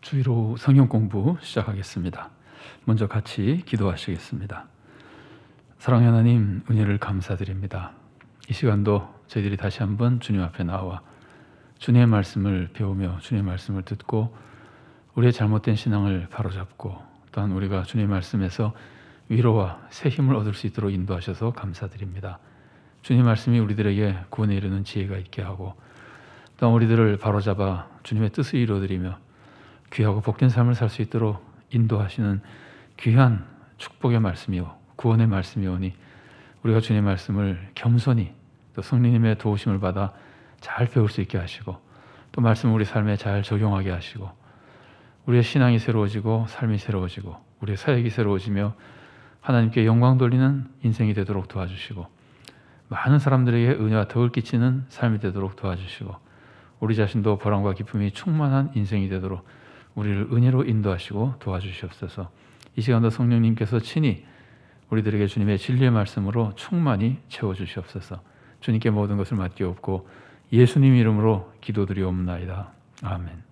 주일오 성경 공부 시작하겠습니다. 먼저 같이 기도하시겠습니다. 사랑하는 하나님, 은혜를 감사드립니다. 이 시간도 저희들이 다시 한번 주님 앞에 나와 주님의 말씀을 배우며 주님의 말씀을 듣고 우리의 잘못된 신앙을 바로잡고 또한 우리가 주님의 말씀에서 위로와 새 힘을 얻을 수 있도록 인도하셔서 감사드립니다. 주님의 말씀이 우리들에게 구원에 이르는 지혜가 있게 하고 또한 우리들을 바로잡아 주님의 뜻을 이루어드리며 귀하고 복된 삶을 살 수 있도록 인도하시는 귀한 축복의 말씀이요 구원의 말씀이오니 우리가 주님의 말씀을 겸손히 또 성령님의 도우심을 받아 잘 배울 수 있게 하시고 또 말씀을 우리 삶에 잘 적용하게 하시고 우리의 신앙이 새로워지고 삶이 새로워지고 우리의 사역이 새로워지며 하나님께 영광 돌리는 인생이 되도록 도와주시고 많은 사람들에게 은혜와 덕을 끼치는 삶이 되도록 도와주시고 우리 자신도 보람과 기쁨이 충만한 인생이 되도록 우리를 은혜로 인도하시고 도와주시옵소서. 이 시간도 성령님께서 친히 우리들에게 주님의 진리의 말씀으로 충만히 채워주시옵소서. 주님께 모든 것을 맡기옵고 예수님 이름으로 기도드리옵나이다. 아멘.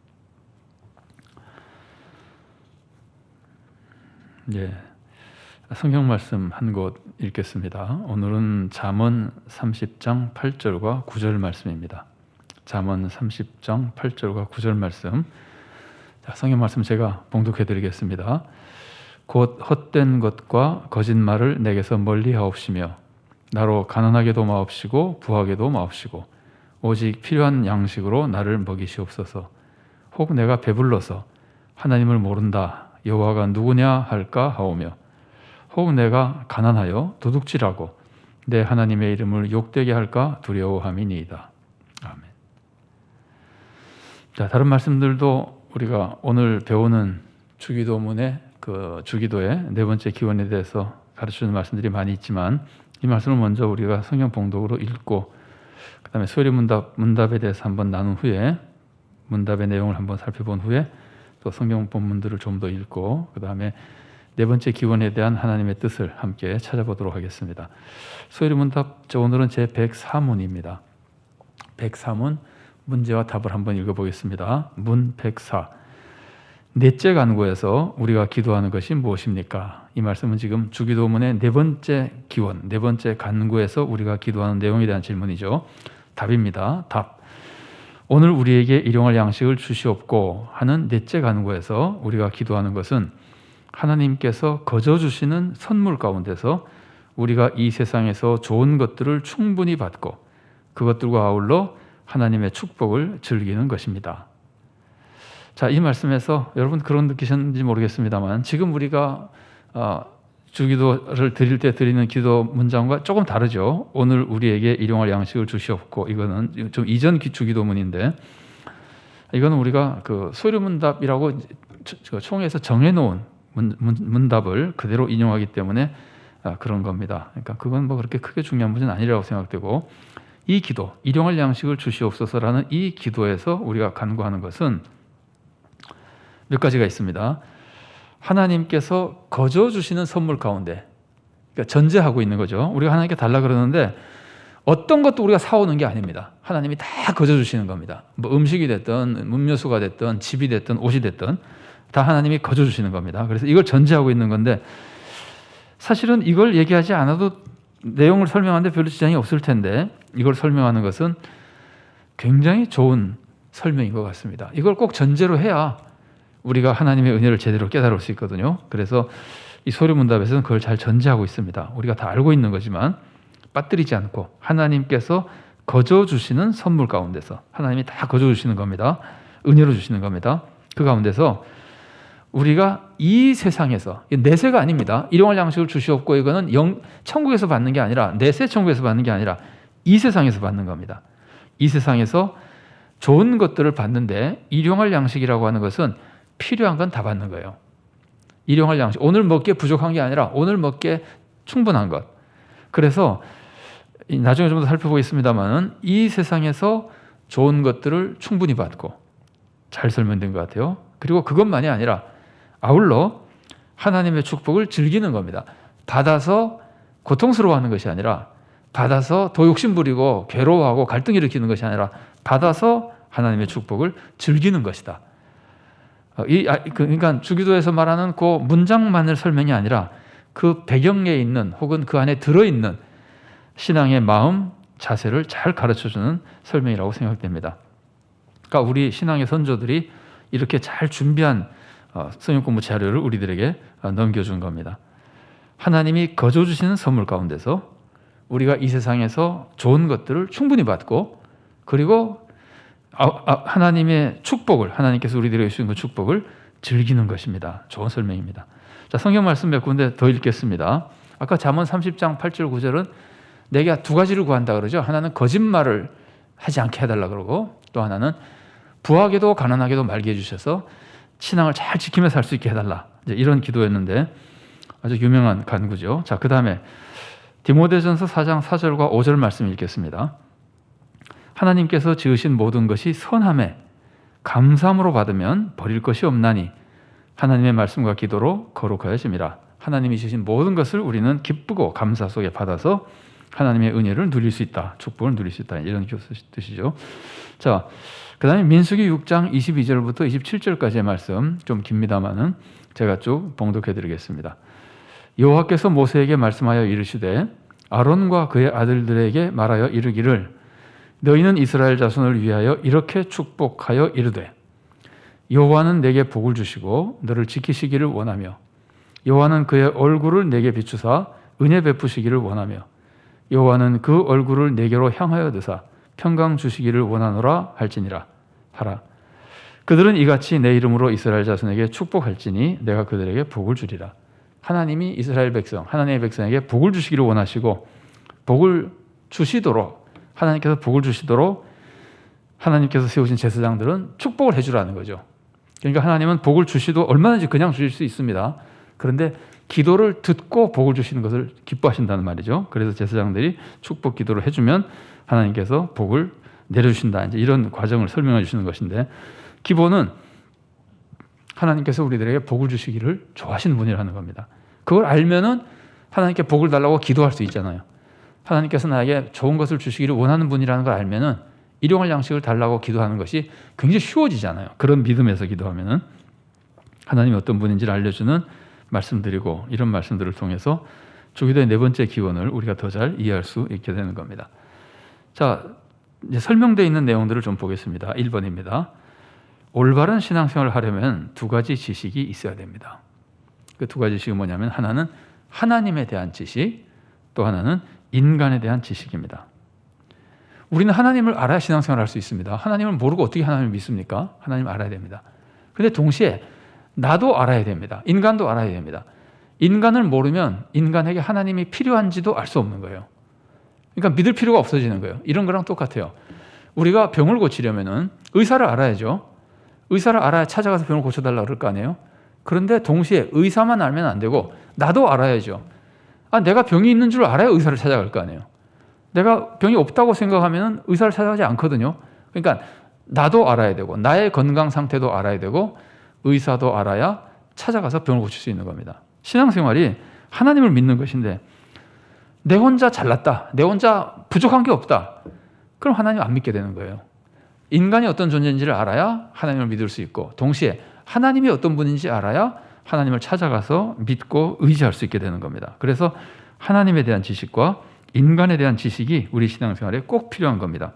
성경 말씀 한 곳 읽겠습니다. 오늘은 잠언 30장 8절과 9절 말씀입니다. 잠언 30장 8절과 9절 말씀. 성경 말씀 제가 봉독해 드리겠습니다. 곧 헛된 것과 거짓말을 내게서 멀리 하옵시며 나로 가난하게도 마옵시고 부하게도 마옵시고 오직 필요한 양식으로 나를 먹이시옵소서. 혹 내가 배불러서 하나님을 모른다 여호와가 누구냐 할까 하오며 혹 내가 가난하여 도둑질하고 내 하나님의 이름을 욕되게 할까 두려워함이니이다. 아멘. 다른 말씀들도 우리가 오늘 배우는 주기도문의 주기도의 네 번째 기원에 대해서 가르치는 말씀들이 많이 있지만 이 말씀을 먼저 우리가 성경 봉독으로 읽고 그 다음에 소리 문답에 대해서 한번 나눈 후에 문답의 내용을 한번 살펴본 후에 또 성경 본문들을 좀 더 읽고 그 다음에 네 번째 기원에 대한 하나님의 뜻을 함께 찾아보도록 하겠습니다. 소리 문답 오늘은 제 104문입니다. 104문 문제와 답을 한번 읽어보겠습니다. 문 104. 넷째 간구에서 우리가 기도하는 것이 무엇입니까? 이 말씀은 지금 주기도문의 네 번째 기원, 네 번째 간구에서 우리가 기도하는 내용에 대한 질문이죠. 답입니다. 답. 오늘 우리에게 일용할 양식을 주시옵고 하는 넷째 간구에서 우리가 기도하는 것은 하나님께서 거저 주시는 선물 가운데서 우리가 이 세상에서 좋은 것들을 충분히 받고 그것들과 아울러 하나님의 축복을 즐기는 것입니다. 자, 이 말씀에서 여러분 그런 느끼셨는지 모르겠습니다만 지금 우리가 주기도를 드릴 때 드리는 기도 문장과 조금 다르죠. 오늘 우리에게 일용할 양식을 주시옵고 이거는 좀 이전 주기도문인데 이거는 우리가 소리문답이라고 총회에서 정해놓은 문답을 그대로 인용하기 때문에 그런 겁니다. 그러니까 그건 뭐 그렇게 크게 중요한 문제는 아니라고 생각되고 이 기도, 일용할 양식을 주시옵소서라는 이 기도에서 우리가 간구하는 것은 몇 가지가 있습니다. 하나님께서 거저 주시는 선물 가운데, 그러니까 전제하고 있는 거죠. 우리가 하나님께 달라 그러는데 어떤 것도 우리가 사오는 게 아닙니다. 하나님이 다 거저 주시는 겁니다. 뭐 음식이 됐든 음료수가 됐든 집이 됐든 옷이 됐든 다 하나님이 거저 주시는 겁니다. 그래서 이걸 전제하고 있는 건데 사실은 이걸 얘기하지 않아도 내용을 설명하는데 별로 지장이 없을 텐데 이걸 설명하는 것은 굉장히 좋은 설명인 것 같습니다. 이걸 꼭 전제로 해야 우리가 하나님의 은혜를 제대로 깨달을 수 있거든요. 그래서 이 소리문답에서는 그걸 잘 전제하고 있습니다. 우리가 다 알고 있는 거지만 빠뜨리지 않고 하나님께서 거저 주시는 선물 가운데서 하나님이 다 거저 주시는 겁니다. 은혜로 주시는 겁니다. 그 가운데서 우리가 이 세상에서 내세가 아닙니다. 일용할 양식을 주시옵고 이거는 천국에서 받는 게 아니라 내세 천국에서 받는 게 아니라 이 세상에서 받는 겁니다. 이 세상에서 좋은 것들을 받는데 일용할 양식이라고 하는 것은 필요한 건 다 받는 거예요. 일용할 양식, 오늘 먹기에 부족한 게 아니라 오늘 먹기에 충분한 것. 그래서 나중에 좀 더 살펴보겠습니다만 이 세상에서 좋은 것들을 충분히 받고 잘 설명된 것 같아요. 그리고 그것만이 아니라 아울러 하나님의 축복을 즐기는 겁니다. 받아서 고통스러워하는 것이 아니라 받아서 더 욕심부리고 괴로워하고 갈등 일으키는 것이 아니라 받아서 하나님의 축복을 즐기는 것이다. 그러니까 주기도에서 말하는 그 문장만을 설명이 아니라 그 배경에 있는 혹은 그 안에 들어있는 신앙의 마음, 자세를 잘 가르쳐주는 설명이라고 생각됩니다. 그러니까 우리 신앙의 선조들이 이렇게 잘 준비한 성경 공부 자료를 우리들에게 넘겨준 겁니다. 하나님이 거저 주시는 선물 가운데서 우리가 이 세상에서 좋은 것들을 충분히 받고, 그리고 하나님의 축복을, 하나님께서 우리들에게 주신 그 축복을 즐기는 것입니다. 좋은 설명입니다. 자, 성경 말씀 몇 군데 더 읽겠습니다. 아까 잠언 30장 8절 9절은 내게 두 가지를 구한다 그러죠. 하나는 거짓말을 하지 않게 해달라 그러고, 또 하나는 부하게도 가난하게도 말게 해주셔서 신앙을 잘 지키며 살 수 있게 해달라. 이런 기도였는데 아주 유명한 간구죠. 자, 그 다음에 디모데전서 4장 4절과 5절 말씀 읽겠습니다. 하나님께서 지으신 모든 것이 선함에 감사함으로 받으면 버릴 것이 없나니 하나님의 말씀과 기도로 거룩하여짐이라. 하나님이 주신 모든 것을 우리는 기쁘고 감사 속에 받아서 하나님의 은혜를 누릴 수 있다, 축복을 누릴 수 있다, 이런 뜻이죠. 자, 그 다음에 민수기 6장 22절부터 27절까지의 말씀 좀 깁니다만은 제가 쭉 봉독해 드리겠습니다. 여호와께서 모세에게 말씀하여 이르시되 아론과 그의 아들들에게 말하여 이르기를 너희는 이스라엘 자손을 위하여 이렇게 축복하여 이르되 여호와는 내게 복을 주시고 너를 지키시기를 원하며 여호와는 그의 얼굴을 내게 비추사 은혜 베푸시기를 원하며 여호와는 그 얼굴을 내게로 향하여 드사 평강 주시기를 원하노라 할지니라 하라. 그들은 이같이 내 이름으로 이스라엘 자손에게 축복할지니 내가 그들에게 복을 주리라. 하나님이 이스라엘 백성, 하나님의 백성에게 복을 주시기를 원하시고 복을 주시도록, 하나님께서 복을 주시도록 하나님께서 세우신 제사장들은 축복을 해주라는 거죠. 그러니까 하나님은 복을 주시도 얼마든지 그냥 주실 수 있습니다. 그런데 기도를 듣고 복을 주시는 것을 기뻐하신다는 말이죠. 그래서 제사장들이 축복 기도를 해주면 하나님께서 복을 내려주신다, 이제 이런 과정을 설명해 주시는 것인데, 기본은 하나님께서 우리들에게 복을 주시기를 좋아하시는 분이라는 겁니다. 그걸 알면은 하나님께 복을 달라고 기도할 수 있잖아요. 하나님께서 나에게 좋은 것을 주시기를 원하는 분이라는 걸 알면은 일용할 양식을 달라고 기도하는 것이 굉장히 쉬워지잖아요. 그런 믿음에서 기도하면은 하나님이 어떤 분인지를 알려주는 말씀드리고, 이런 말씀들을 통해서 주기도의 네 번째 기원을 우리가 더 잘 이해할 수 있게 되는 겁니다. 자, 이제 설명되어 있는 내용들을 좀 보겠습니다. 1번입니다. 올바른 신앙생활을 하려면 두 가지 지식이 있어야 됩니다. 그 두 가지 지식은 뭐냐면, 하나는 하나님에 대한 지식, 또 하나는 인간에 대한 지식입니다. 우리는 하나님을 알아야 신앙생활을 할 수 있습니다. 하나님을 모르고 어떻게 하나님을 믿습니까? 하나님을 알아야 됩니다. 그런데 동시에 나도 알아야 됩니다. 인간도 알아야 됩니다. 인간을 모르면 인간에게 하나님이 필요한지도 알 수 없는 거예요. 그러니까 믿을 필요가 없어지는 거예요. 이런 거랑 똑같아요. 우리가 병을 고치려면 의사를 알아야죠. 의사를 알아야 찾아가서 병을 고쳐달라고 그럴 거 아니에요. 그런데 동시에 의사만 알면 안 되고 나도 알아야죠. 내가 병이 있는 줄 알아야 의사를 찾아갈 거 아니에요. 내가 병이 없다고 생각하면 의사를 찾아가지 않거든요. 그러니까 나도 알아야 되고 나의 건강 상태도 알아야 되고 의사도 알아야 찾아가서 병을 고칠 수 있는 겁니다. 신앙생활이 하나님을 믿는 것인데, 내 혼자 잘났다, 내 혼자 부족한 게 없다, 그럼 하나님 안 믿게 되는 거예요. 인간이 어떤 존재인지를 알아야 하나님을 믿을 수 있고, 동시에 하나님이 어떤 분인지 알아야 하나님을 찾아가서 믿고 의지할 수 있게 되는 겁니다. 그래서 하나님에 대한 지식과 인간에 대한 지식이 우리 신앙생활에 꼭 필요한 겁니다.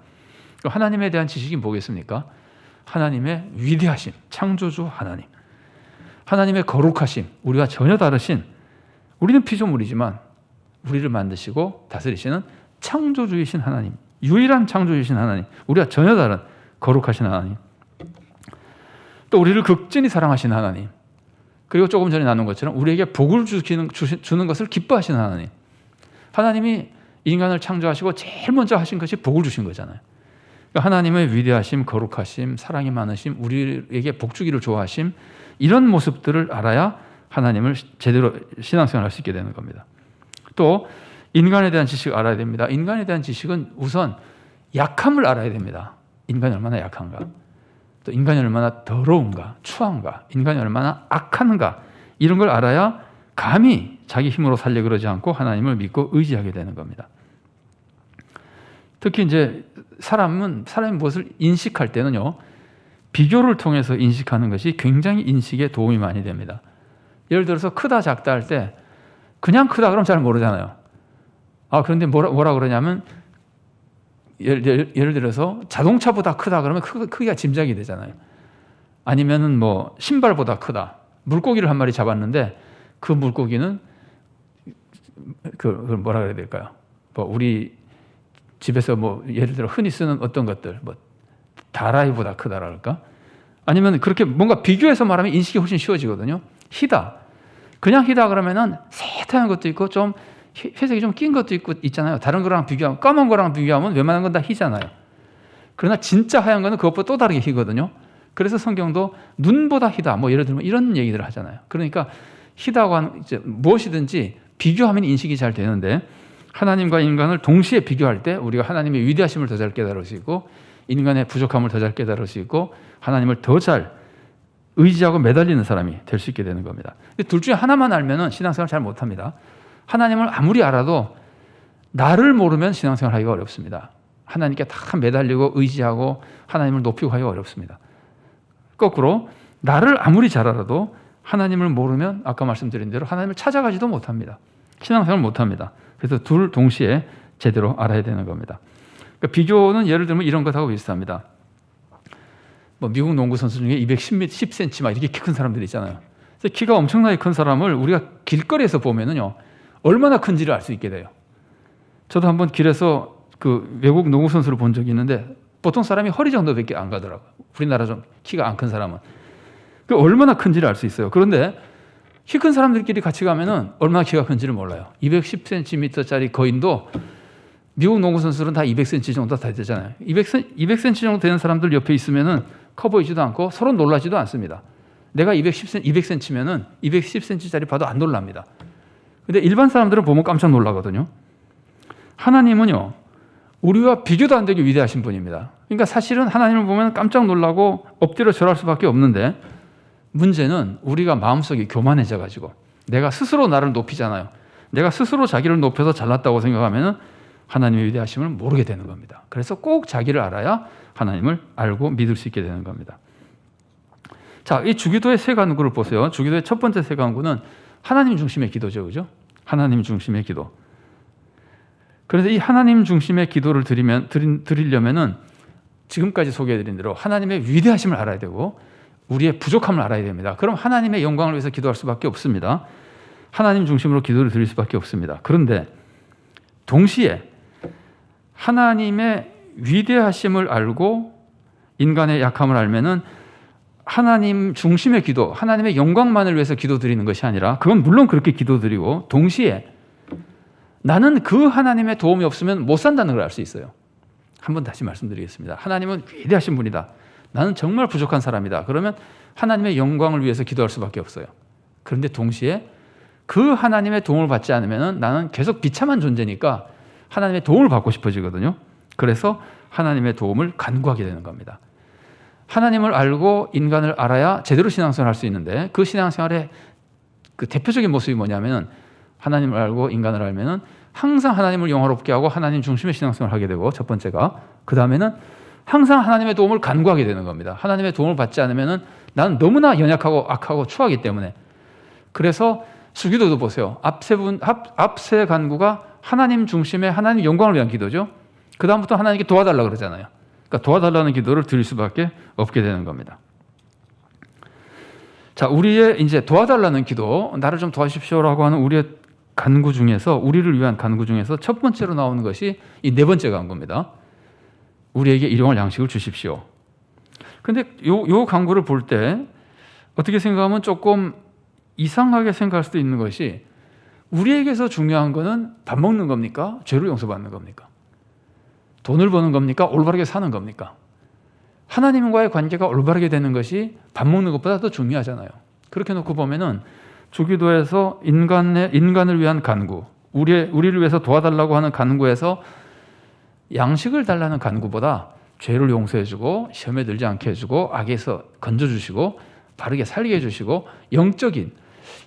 하나님에 대한 지식이 뭐겠습니까? 하나님의 위대하심, 창조주 하나님, 하나님의 거룩하심, 우리와 전혀 다르신, 우리는 피조물이지만 우리를 만드시고 다스리시는 창조주이신 하나님, 유일한 창조주이신 하나님, 우리와 전혀 다른 거룩하신 하나님, 또 우리를 극진히 사랑하시는 하나님, 그리고 조금 전에 나눈 것처럼 우리에게 복을 주는 것을 기뻐하시는 하나님. 하나님이 인간을 창조하시고 제일 먼저 하신 것이 복을 주신 거잖아요. 그러니까 하나님의 위대하심, 거룩하심, 사랑이 많으심, 우리에게 복 주기를 좋아하심, 이런 모습들을 알아야 하나님을 제대로 신앙생활을 할 수 있게 되는 겁니다. 또 인간에 대한 지식을 알아야 됩니다. 인간에 대한 지식은 우선 약함을 알아야 됩니다. 인간이 얼마나 약한가, 또 인간이 얼마나 더러운가, 추한가, 인간이 얼마나 악한가, 이런 걸 알아야 감히 자기 힘으로 살려 그러지 않고 하나님을 믿고 의지하게 되는 겁니다. 특히 이제 사람이 무엇을 인식할 때는요, 비교를 통해서 인식하는 것이 굉장히 인식에 도움이 많이 됩니다. 예를 들어서 크다 작다 할 때 그냥 크다 그러면 잘 모르잖아요. 그런데 뭐라 그러냐면 예를 들어서 자동차보다 크다 그러면 크기가 짐작이 되잖아요. 아니면은 뭐 신발보다 크다. 물고기를 한 마리 잡았는데 그 물고기는 그걸 뭐라 그래야 될까요? 뭐 우리 집에서 뭐 예를 들어 흔히 쓰는 어떤 것들 뭐 다라이보다 크다랄까? 아니면 그렇게 뭔가 비교해서 말하면 인식이 훨씬 쉬워지거든요. 희다. 그냥 희다 그러면은 새하얀 것도 있고 좀 회색이 좀 낀 것도 있잖아요. 다른 거랑 비교하면 까만 거랑 비교하면 웬만한 건 다 희잖아요. 그러나 진짜 하얀 거는 그것보다 또 다르게 희거든요. 그래서 성경도 눈보다 희다. 뭐 예를 들면 이런 얘기들을 하잖아요. 그러니까 희다고 하는 이제 무엇이든지 비교하면 인식이 잘 되는데 하나님과 인간을 동시에 비교할 때 우리가 하나님의 위대하심을 더 잘 깨달을 수 있고 인간의 부족함을 더 잘 깨달을 수 있고 하나님을 더 잘 의지하고 매달리는 사람이 될 수 있게 되는 겁니다. 근데 둘 중에 하나만 알면은 신앙생활 잘 못합니다. 하나님을 아무리 알아도 나를 모르면 신앙생활 하기가 어렵습니다. 하나님께 다 매달리고 의지하고 하나님을 높이고 하기가 어렵습니다. 거꾸로 나를 아무리 잘 알아도 하나님을 모르면 아까 말씀드린 대로 하나님을 찾아가지도 못합니다. 신앙생활 못합니다. 그래서 둘 동시에 제대로 알아야 되는 겁니다. 그러니까 비교는 예를 들면 이런 것하고 비슷합니다. 뭐 미국 농구 선수 중에 210cm 막 이렇게 키 큰 사람들이 있잖아요. 그래서 키가 엄청나게 큰 사람을 우리가 길거리에서 보면은요 얼마나 큰지를 알 수 있게 돼요. 저도 한번 길에서 그 외국 농구 선수를 본 적이 있는데 보통 사람이 허리 정도밖에 안 가더라고요. 우리나라 좀 키가 안 큰 사람은. 그 얼마나 큰지를 알 수 있어요. 그런데 키 큰 사람들끼리 같이 가면은 얼마나 키가 큰지를 몰라요. 210cm짜리 거인도 미국 농구 선수들은 다 200cm 정도 다 되잖아요. 200cm 정도 되는 사람들 옆에 있으면은 커 보이지도 않고 서로 놀라지도 않습니다. 내가 200cm면은 210cm짜리 봐도 안 놀랍니다. 근데 일반 사람들은 보면 깜짝 놀라거든요. 하나님은요, 우리와 비교도 안 되게 위대하신 분입니다. 그러니까 사실은 하나님을 보면 깜짝 놀라고 엎드려 절할 수밖에 없는데 문제는 우리가 마음속이 교만해져가지고 내가 스스로 나를 높이잖아요. 내가 스스로 자기를 높여서 잘났다고 생각하면 하나님의 위대하심을 모르게 되는 겁니다. 그래서 꼭 자기를 알아야 하나님을 알고 믿을 수 있게 되는 겁니다. 자, 이 주기도의 세 간구를 보세요. 주기도의 첫 번째 세 간구는 하나님 중심의 기도죠. 그죠? 하나님 중심의 기도. 그래서 이 하나님 중심의 기도를 드리려면은 지금까지 소개해드린 대로 하나님의 위대하심을 알아야 되고 우리의 부족함을 알아야 됩니다. 그럼 하나님의 영광을 위해서 기도할 수밖에 없습니다. 하나님 중심으로 기도를 드릴 수밖에 없습니다. 그런데 동시에 하나님의 위대하심을 알고 인간의 약함을 알면은 하나님 중심의 기도, 하나님의 영광만을 위해서 기도드리는 것이 아니라 그건 물론 그렇게 기도드리고 동시에 나는 그 하나님의 도움이 없으면 못 산다는 걸 알 수 있어요. 한번 다시 말씀드리겠습니다. 하나님은 위대하신 분이다. 나는 정말 부족한 사람이다. 그러면 하나님의 영광을 위해서 기도할 수밖에 없어요. 그런데 동시에 그 하나님의 도움을 받지 않으면 나는 계속 비참한 존재니까 하나님의 도움을 받고 싶어지거든요. 그래서 하나님의 도움을 간구하게 되는 겁니다. 하나님을 알고 인간을 알아야 제대로 신앙생활을 할 수 있는데 그 신앙생활의 그 대표적인 모습이 뭐냐면 하나님을 알고 인간을 알면은 항상 하나님을 영화롭게 하고 하나님 중심의 신앙생활을 하게 되고 첫 번째가 그 다음에는 항상 하나님의 도움을 간구하게 되는 겁니다. 하나님의 도움을 받지 않으면은 나는 너무나 연약하고 악하고 추하기 때문에 그래서 수기도도 보세요. 앞세 간구가 하나님 중심의 하나님 영광을 위한 기도죠. 그 다음부터 하나님께 도와달라 그러잖아요. 그러니까 도와달라는 기도를 드릴 수밖에 없게 되는 겁니다. 자, 우리의 이제 도와달라는 기도, 나를 좀 도와주십시오라고 하는 우리의 간구 중에서 우리를 위한 간구 중에서 첫 번째로 나오는 것이 이 네 번째 간구입니다. 우리에게 일용할 양식을 주십시오. 근데 요 간구를 볼 때 어떻게 생각하면 조금 이상하게 생각할 수도 있는 것이 우리에게서 중요한 거는 밥 먹는 겁니까? 죄를 용서받는 겁니까? 돈을 버는 겁니까? 올바르게 사는 겁니까? 하나님과의 관계가 올바르게 되는 것이 밥 먹는 것보다 더 중요하잖아요. 그렇게 놓고 보면은 주기도에서 인간을 위한 간구, 우리를 위해서 도와달라고 하는 간구에서 양식을 달라는 간구보다 죄를 용서해주고 시험에 들지 않게 해주고 악에서 건져주시고 바르게 살게 해주시고 영적인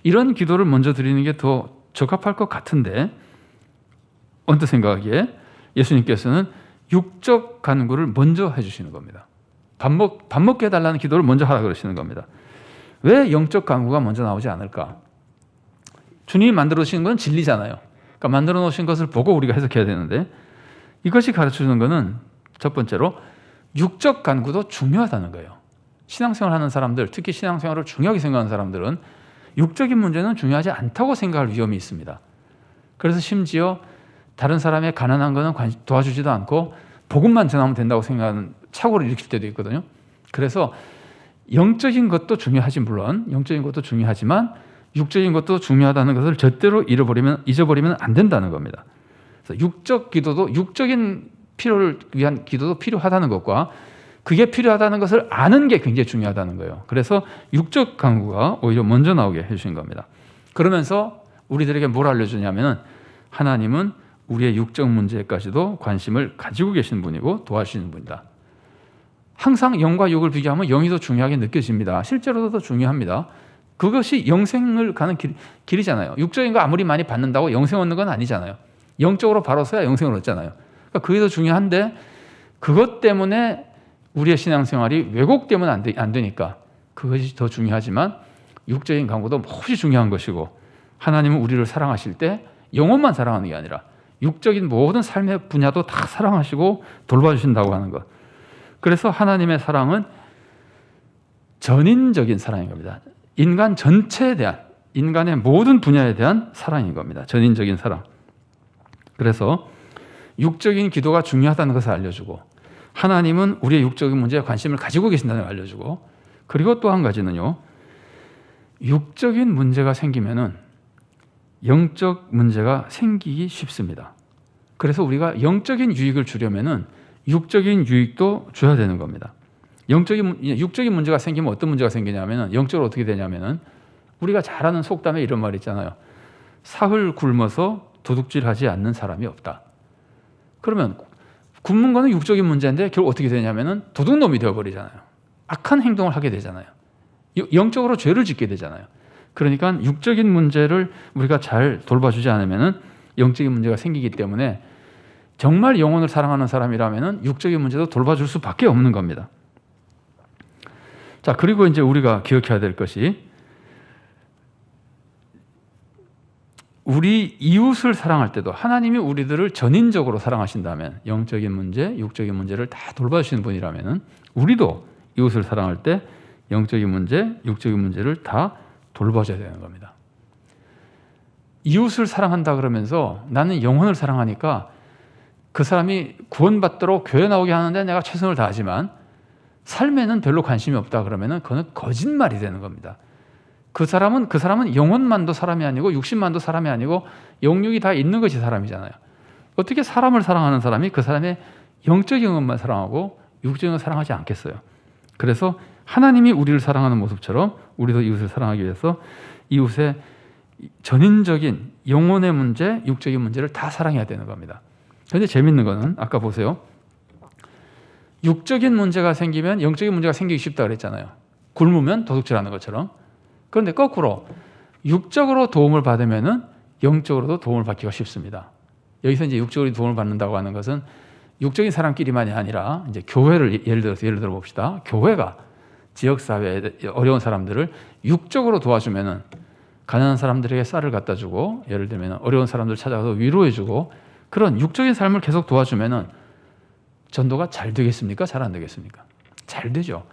이런 기도를 먼저 드리는 게 더 적합할 것 같은데 언뜻 생각하기에 예수님께서는 육적 간구를 먼저 해주시는 겁니다. 밥 먹게 해달라는 기도를 먼저 하라 그러시는 겁니다. 왜 영적 간구가 먼저 나오지 않을까? 주님이 만들어 놓으신 건 진리잖아요. 그러니까 만들어 놓으신 것을 보고 우리가 해석해야 되는데, 이것이 가르쳐주는 것은 첫 번째로 육적 간구도 중요하다는 거예요. 신앙생활하는 사람들, 특히 신앙생활을 중요하게 생각하는 사람들은 육적인 문제는 중요하지 않다고 생각할 위험이 있습니다. 그래서 심지어 다른 사람의 가난한 거는 도와주지도 않고 복음만 전하면 된다고 생각하는 착오를 일으킬 때도 있거든요. 그래서 영적인 것도 중요하지, 물론 영적인 것도 중요하지만 육적인 것도 중요하다는 것을 절대로 잊어버리면 안 된다는 겁니다. 그래서 육적 기도도, 육적인 필요를 위한 기도도 필요하다는 것과 그게 필요하다는 것을 아는 게 굉장히 중요하다는 거예요. 그래서 육적 간구가 오히려 먼저 나오게 해주신 겁니다. 그러면서 우리들에게 뭘 알려주냐면은 하나님은 우리의 육적 문제까지도 관심을 가지고 계신 분이고 도와주시는 분이다. 항상 영과 육을 비교하면 영이 더 중요하게 느껴집니다. 실제로도 더 중요합니다. 그것이 영생을 가는 길이잖아요. 육적인 거 아무리 많이 받는다고 영생 얻는 건 아니잖아요. 영적으로 바로 서야 영생을 얻잖아요. 그러니까 그게 더 중요한데, 그것 때문에 우리의 신앙생활이 왜곡되면 안 되니까 그것이 더 중요하지만 육적인 간구도 몹시 중요한 것이고, 하나님은 우리를 사랑하실 때 영혼만 사랑하는 게 아니라 육적인 모든 삶의 분야도 다 사랑하시고 돌봐주신다고 하는 것. 그래서 하나님의 사랑은 전인적인 사랑인 겁니다. 인간 전체에 대한, 인간의 모든 분야에 대한 사랑인 겁니다. 전인적인 사랑. 그래서 육적인 기도가 중요하다는 것을 알려주고, 하나님은 우리의 육적인 문제에 관심을 가지고 계신다는 걸 알려주고, 그리고 또 한 가지는요, 육적인 문제가 생기면은 영적 문제가 생기기 쉽습니다. 그래서 우리가 영적인 유익을 주려면은 육적인 유익도 줘야 되는 겁니다. 육적인 문제가 생기면 어떤 문제가 생기냐면은, 영적으로 어떻게 되냐면은, 우리가 잘 아는 속담에 이런 말이 있잖아요. 사흘 굶어서 도둑질하지 않는 사람이 없다. 그러면 굶는 거는 육적인 문제인데 결국 어떻게 되냐면은 도둑놈이 되어버리잖아요. 악한 행동을 하게 되잖아요. 영적으로 죄를 짓게 되잖아요. 그러니까 육적인 문제를 우리가 잘 돌봐주지 않으면은 영적인 문제가 생기기 때문에, 정말 영혼을 사랑하는 사람이라면은 육적인 문제도 돌봐줄 수밖에 없는 겁니다. 자, 그리고 이제 우리가 기억해야 될 것이, 우리 이웃을 사랑할 때도 하나님이 우리들을 전인적으로 사랑하신다면, 영적인 문제, 육적인 문제를 다 돌봐주시는 분이라면 우리도 이웃을 사랑할 때 영적인 문제, 육적인 문제를 다 돌봐줘야 되는 겁니다. 이웃을 사랑한다 그러면서 나는 영혼을 사랑하니까 그 사람이 구원받도록 교회 나오게 하는데 내가 최선을 다하지만 삶에는 별로 관심이 없다 그러면 그건 거짓말이 되는 겁니다. 그 사람은 영혼만도 사람이 아니고 육신만도 사람이 아니고 영육이 다 있는 것이 사람이잖아요. 어떻게 사람을 사랑하는 사람이 그 사람의 영적인 것만 사랑하고 육적인 것 사랑하지 않겠어요? 그래서 하나님이 우리를 사랑하는 모습처럼 우리도 이웃을 사랑하기 위해서 이웃의 전인적인 영혼의 문제, 육적인 문제를 다 사랑해야 되는 겁니다. 그런데 재밌는 거는 아까 보세요. 육적인 문제가 생기면 영적인 문제가 생기기 쉽다 그랬잖아요. 굶으면 도둑질하는 것처럼. 그런데 거꾸로 육적으로 도움을 받으면은 영적으로도 도움을 받기가 쉽습니다. 여기서 이제 육적으로 도움을 받는다고 하는 것은 육적인 사람끼리만이 아니라 이제 교회를 예를 들어 봅시다. 교회가 지역 사회에 어려운 사람들을 육적으로 도와주면은, 가난한 사람들에게 쌀을 갖다 주고, 예를 들면 어려운 사람들 찾아가서 위로해 주고, 그런 육적인 삶을 계속 도와주면은 전도가 잘 되겠습니까? 잘 안 되겠습니까? 잘 되죠.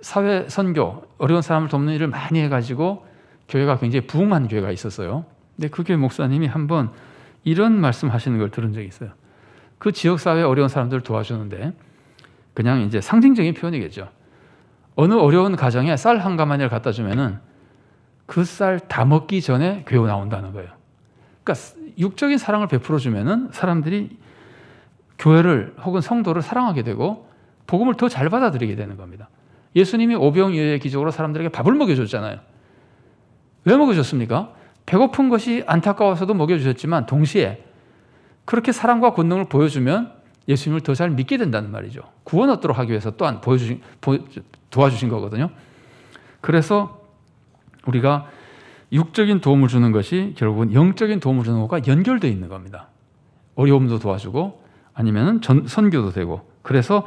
사회 선교, 어려운 사람을 돕는 일을 많이 해가지고 교회가 굉장히 부흥한 교회가 있었어요. 근데 그 교회 목사님이 한번 이런 말씀하시는 걸 들은 적이 있어요. 그 지역 사회 어려운 사람들을 도와주는데, 그냥 이제 상징적인 표현이겠죠. 어느 어려운 가정에 쌀 한 가마니를 갖다 주면은 그 쌀 다 먹기 전에 교회 나온다는 거예요. 그러니까 육적인 사랑을 베풀어 주면은 사람들이 교회를 혹은 성도를 사랑하게 되고 복음을 더 잘 받아들이게 되는 겁니다. 예수님이 오병이어의 기적으로 사람들에게 밥을 먹여줬잖아요. 왜 먹여줬습니까? 배고픈 것이 안타까워서도 먹여주셨지만 동시에 그렇게 사랑과 권능을 보여주면 예수님을 더 잘 믿게 된다는 말이죠. 구원 얻도록 하기 위해서 또한 도와주신 거거든요. 그래서 우리가 육적인 도움을 주는 것이 결국은 영적인 도움을 주는 것과 연결되어 있는 겁니다. 어려움도 도와주고 아니면 선교도 되고 그래서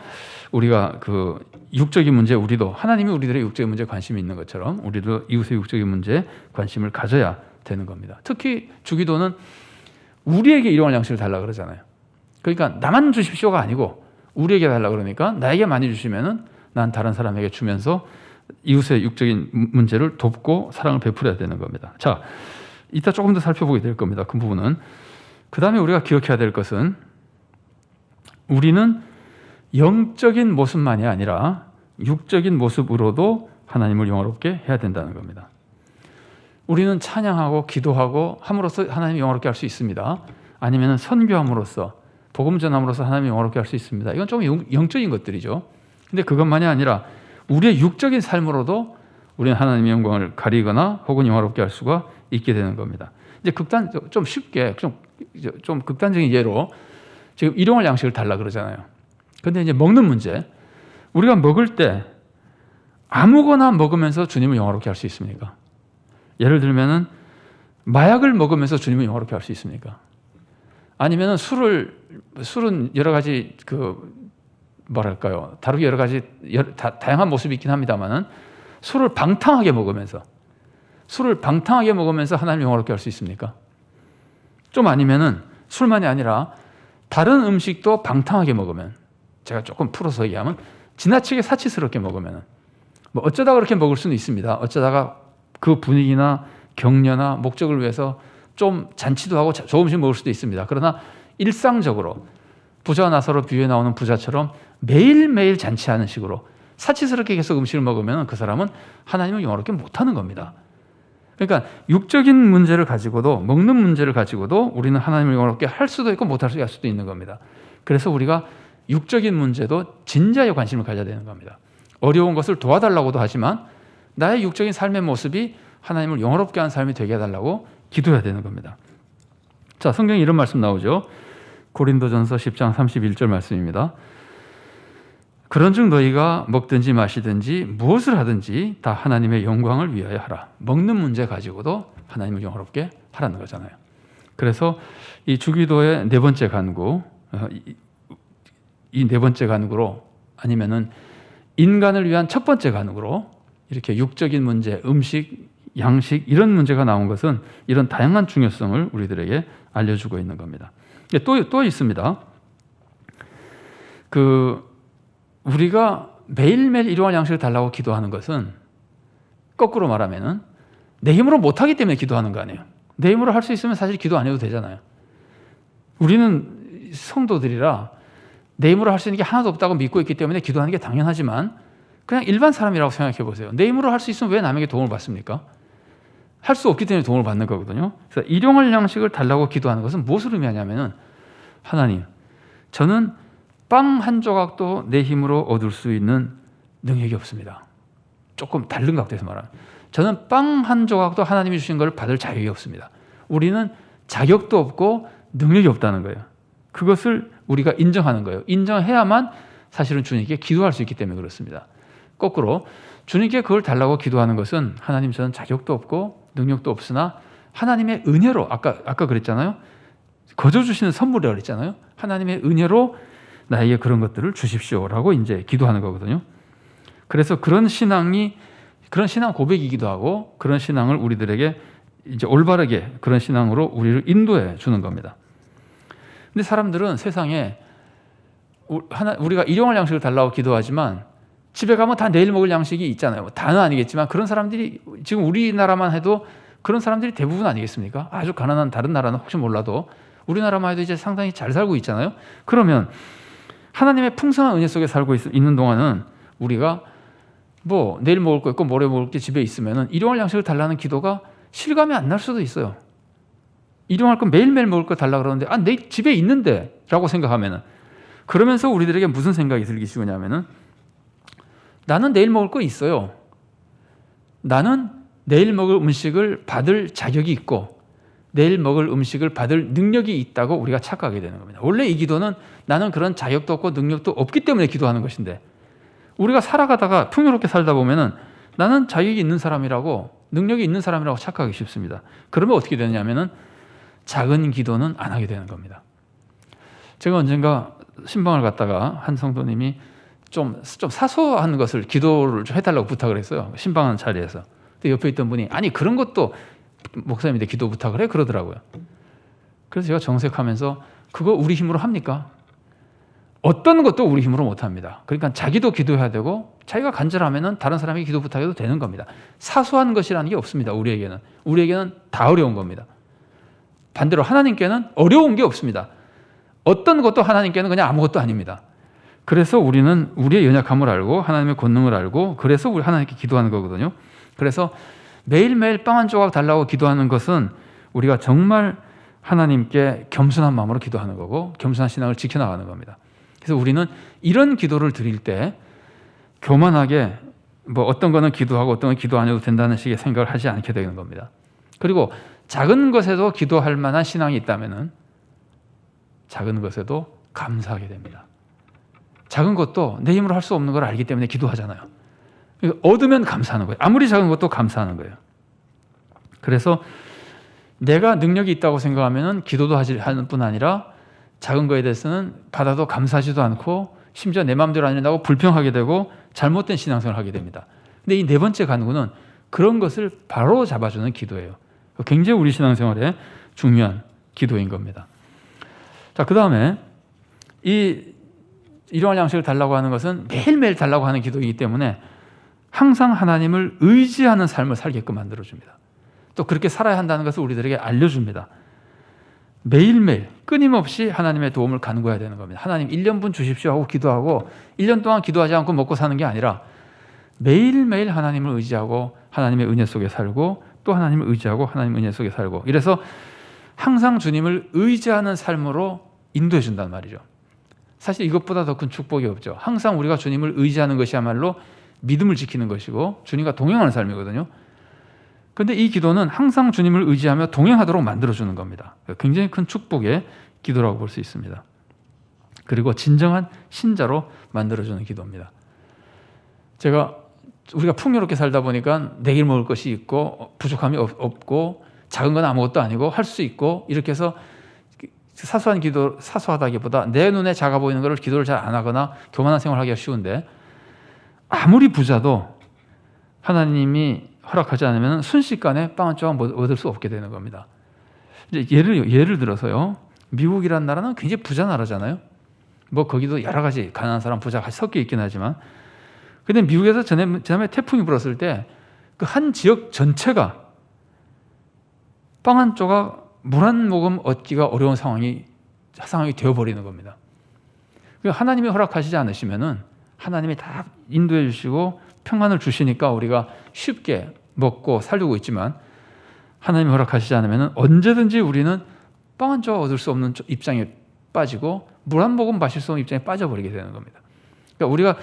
우리가 그 육적인 문제, 우리도 하나님이 우리들의 육적인 문제에 관심이 있는 것처럼 우리도 이웃의 육적인 문제에 관심을 가져야 되는 겁니다. 특히 주기도는 우리에게 일용할 양식을 달라 그러잖아요. 그러니까 나만 주십시오가 아니고 우리에게 달라 그러니까 나에게 많이 주시면은 난 다른 사람에게 주면서 이웃의 육적인 문제를 돕고 사랑을 베풀어야 되는 겁니다. 자, 이따 조금 더 살펴보게 될 겁니다. 그 부분은. 그 다음에 우리가 기억해야 될 것은 우리는 영적인 모습만이 아니라 육적인 모습으로도 하나님을 영화롭게 해야 된다는 겁니다. 우리는 찬양하고 기도하고 함으로써 하나님을 영화롭게 할 수 있습니다. 아니면 선교함으로써 복음 전함으로써 하나님을 영화롭게 할 수 있습니다. 이건 좀 영적인 것들이죠. 근데 그것만이 아니라 우리의 육적인 삶으로도 우리는 하나님의 영광을 가리거나 혹은 영화롭게 할 수가 있게 되는 겁니다. 이제 좀 쉽게 좀 극단적인 예로 지금 일용할 양식을 달라 그러잖아요. 근데 이제 먹는 문제, 우리가 먹을 때 아무거나 먹으면서 주님을 영화롭게 할 수 있습니까? 예를 들면은 마약을 먹으면서 주님을 영화롭게 할 수 있습니까? 아니면은 술은 여러 가지 다루기 여러 가지 다양한 모습이 있긴 합니다만은 술을 방탕하게 먹으면서 하나님을 영화롭게 할 수 있습니까? 좀 아니면은 술만이 아니라 다른 음식도 방탕하게 먹으면, 제가 조금 풀어서 얘기하면 지나치게 사치스럽게 먹으면 뭐 어쩌다 그렇게 먹을 수는 있습니다. 어쩌다가 그 분위기나 격려나 목적을 위해서 좀 잔치도 하고 좋은 음식 먹을 수도 있습니다. 그러나 일상적으로 부자와 나사로 비유에 나오는 부자처럼 매일매일 잔치하는 식으로 사치스럽게 계속 음식을 먹으면 그 사람은 하나님을 영화롭게 못하는 겁니다. 그러니까 육적인 문제를 가지고도, 먹는 문제를 가지고도 우리는 하나님을 영화롭게 할 수도 있고 못할 수도 있는 겁니다. 그래서 우리가 육적인 문제도 진지하게 관심을 가져야 되는 겁니다. 어려운 것을 도와달라고도 하지만 나의 육적인 삶의 모습이 하나님을 영화롭게 하는 삶이 되게 해달라고 기도해야 되는 겁니다. 자, 성경에 이런 말씀 나오죠. 고린도전서 10장 31절 말씀입니다. 그런즉 너희가 먹든지 마시든지 무엇을 하든지 다 하나님의 영광을 위하여 하라. 먹는 문제 가지고도 하나님을 영화롭게 하라는 거잖아요. 그래서 이 주기도의 네 번째 간구, 이 네 번째 간구로, 아니면은 인간을 위한 첫 번째 간구로 이렇게 육적인 문제, 음식, 양식 이런 문제가 나온 것은 이런 다양한 중요성을 우리들에게 알려주고 있는 겁니다. 또 있습니다. 우리가 매일매일 일용할 양식을 달라고 기도하는 것은 거꾸로 말하면은 내 힘으로 못하기 때문에 기도하는 거 아니에요. 내 힘으로 할 수 있으면 사실 기도 안 해도 되잖아요. 우리는 성도들이라 내 힘으로 할 수 있는 게 하나도 없다고 믿고 있기 때문에 기도하는 게 당연하지만 그냥 일반 사람이라고 생각해 보세요. 내 힘으로 할 수 있으면 왜 남에게 도움을 받습니까? 할 수 없기 때문에 도움을 받는 거거든요. 그래서 일용할 양식을 달라고 기도하는 것은 무엇을 의미하냐면은 하나님, 저는 빵 한 조각도 내 힘으로 얻을 수 있는 능력이 없습니다. 조금 다른 각도에서 말하면 저는 빵 한 조각도 하나님이 주신 걸 받을 자격이 없습니다. 우리는 자격도 없고 능력이 없다는 거예요. 그것을 우리가 인정하는 거예요. 인정해야만 사실은 주님께 기도할 수 있기 때문에 그렇습니다. 거꾸로 주님께 그걸 달라고 기도하는 것은 하나님, 저는 자격도 없고 능력도 없으나 하나님의 은혜로, 아까 그랬잖아요. 거저 주시는 선물이라고 그랬잖아요. 하나님의 은혜로 나에게 그런 것들을 주십시오라고 이제 기도하는 거거든요. 그래서 그런 신앙 고백이기도 하고 그런 신앙을 우리들에게 이제 올바르게 그런 신앙으로 우리를 인도해 주는 겁니다. 근데 사람들은 세상에 우리가 일용할 양식을 달라고 기도하지만 집에 가면 다 내일 먹을 양식이 있잖아요. 다는 아니겠지만 그런 사람들이 지금 우리나라만 해도 그런 사람들이 대부분 아니겠습니까? 아주 가난한 다른 나라는 혹시 몰라도 우리나라만 해도 이제 상당히 잘 살고 있잖아요. 그러면 하나님의 풍성한 은혜 속에 살고 있는 동안은 우리가 뭐 내일 먹을 거 있고 모레 먹을 게 집에 있으면은 일용할 양식을 달라는 기도가 실감이 안 날 수도 있어요. 일용할 거 매일매일 먹을 거 달라 그러는데 내 집에 있는데 라고 생각하면은, 그러면서 우리들에게 무슨 생각이 들기 쉬우냐면은 나는 내일 먹을 거 있어요. 나는 내일 먹을 음식을 받을 자격이 있고 내일 먹을 음식을 받을 능력이 있다고 우리가 착각하게 되는 겁니다. 원래 이 기도는 나는 그런 자격도 없고 능력도 없기 때문에 기도하는 것인데, 우리가 살아가다가 풍요롭게 살다 보면은 나는 자격이 있는 사람이라고, 능력이 있는 사람이라고 착각하기 쉽습니다. 그러면 어떻게 되느냐면은 작은 기도는 안 하게 되는 겁니다. 제가 언젠가 신방을 갔다가 한 성도님이 좀 사소한 것을 기도를 좀 해달라고 부탁을 했어요. 신방하는 자리에서. 근데 옆에 있던 분이 아니 그런 것도 목사님인데 기도 부탁을 해? 그러더라고요. 그래서 제가 정색하면서 그거 우리 힘으로 합니까? 어떤 것도 우리 힘으로 못합니다. 그러니까 자기도 기도해야 되고 자기가 간절하면 다른 사람에게 기도 부탁해도 되는 겁니다. 사소한 것이라는 게 없습니다. 우리에게는 다 어려운 겁니다. 반대로 하나님께는 어려운 게 없습니다. 어떤 것도 하나님께는 그냥 아무것도 아닙니다. 그래서 우리는 우리의 연약함을 알고 하나님의 권능을 알고 그래서 우리 하나님께 기도하는 거거든요. 그래서 매일매일 빵 한 조각 달라고 기도하는 것은 우리가 정말 하나님께 겸손한 마음으로 기도하는 거고 겸손한 신앙을 지켜나가는 겁니다. 그래서 우리는 이런 기도를 드릴 때 교만하게 뭐 어떤 거는 기도하고 어떤 건 기도 안 해도 된다는 식의 생각을 하지 않게 되는 겁니다. 그리고 작은 것에도 기도할 만한 신앙이 있다면은 작은 것에도 감사하게 됩니다. 작은 것도 내 힘으로 할 수 없는 걸 알기 때문에 기도하잖아요. 얻으면 감사하는 거예요. 아무리 작은 것도 감사하는 거예요. 그래서 내가 능력이 있다고 생각하면 기도도 하는 뿐 아니라 작은 거에 대해서는 받아도 감사하지도 않고 심지어 내 마음대로 안 된다고 불평하게 되고 잘못된 신앙생활을 하게 됩니다. 근데 이 네 번째 간구는 그런 것을 바로 잡아주는 기도예요. 굉장히 우리 신앙생활에 중요한 기도인 겁니다. 자, 그 다음에 일용할 양식을 달라고 하는 것은 매일매일 달라고 하는 기도이기 때문에 항상 하나님을 의지하는 삶을 살게끔 만들어줍니다. 또 그렇게 살아야 한다는 것을 우리들에게 알려줍니다. 매일매일 끊임없이 하나님의 도움을 간구해야 되는 겁니다. 하나님 1년분 주십시오 하고 기도하고 1년 동안 기도하지 않고 먹고 사는 게 아니라 매일매일 하나님을 의지하고 하나님의 은혜 속에 살고 또 하나님을 의지하고 하나님의 은혜 속에 살고 이래서 항상 주님을 의지하는 삶으로 인도해 준단 말이죠. 사실 이것보다 더 큰 축복이 없죠. 항상 우리가 주님을 의지하는 것이야말로 믿음을 지키는 것이고 주님과 동행하는 삶이거든요. 그런데 이 기도는 항상 주님을 의지하며 동행하도록 만들어주는 겁니다. 굉장히 큰 축복의 기도라고 볼 수 있습니다. 그리고 진정한 신자로 만들어주는 기도입니다. 우리가 풍요롭게 살다 보니까 내일 먹을 것이 있고 부족함이 없고 작은 건 아무것도 아니고 할 수 있고 이렇게 해서 사소한 기도, 사소하다기보다 내 눈에 작아 보이는 것을 기도를 잘 안 하거나 교만한 생활을 하기가 쉬운데 아무리 부자도 하나님이 허락하지 않으면 순식간에 빵 한 조각 얻을 수 없게 되는 겁니다. 이제 예를 들어서요. 미국이라는 나라는 굉장히 부자 나라잖아요. 뭐 거기도 여러 가지 가난한 사람, 부자 같이 섞여 있긴 하지만 근데 미국에서 지난해 태풍이 불었을 때 그 한 지역 전체가 빵 한 조각 물 한 모금 얻기가 어려운 상황이 되어버리는 겁니다. 하나님이 허락하시지 않으시면은 하나님이 다 인도해 주시고 평안을 주시니까 우리가 쉽게 먹고 살고 있지만 하나님이 허락하시지 않으면 언제든지 우리는 빵 한 조각 얻을 수 없는 입장에 빠지고 물 한 모금 마실 수 없는 입장에 빠져버리게 되는 겁니다. 그러니까 우리가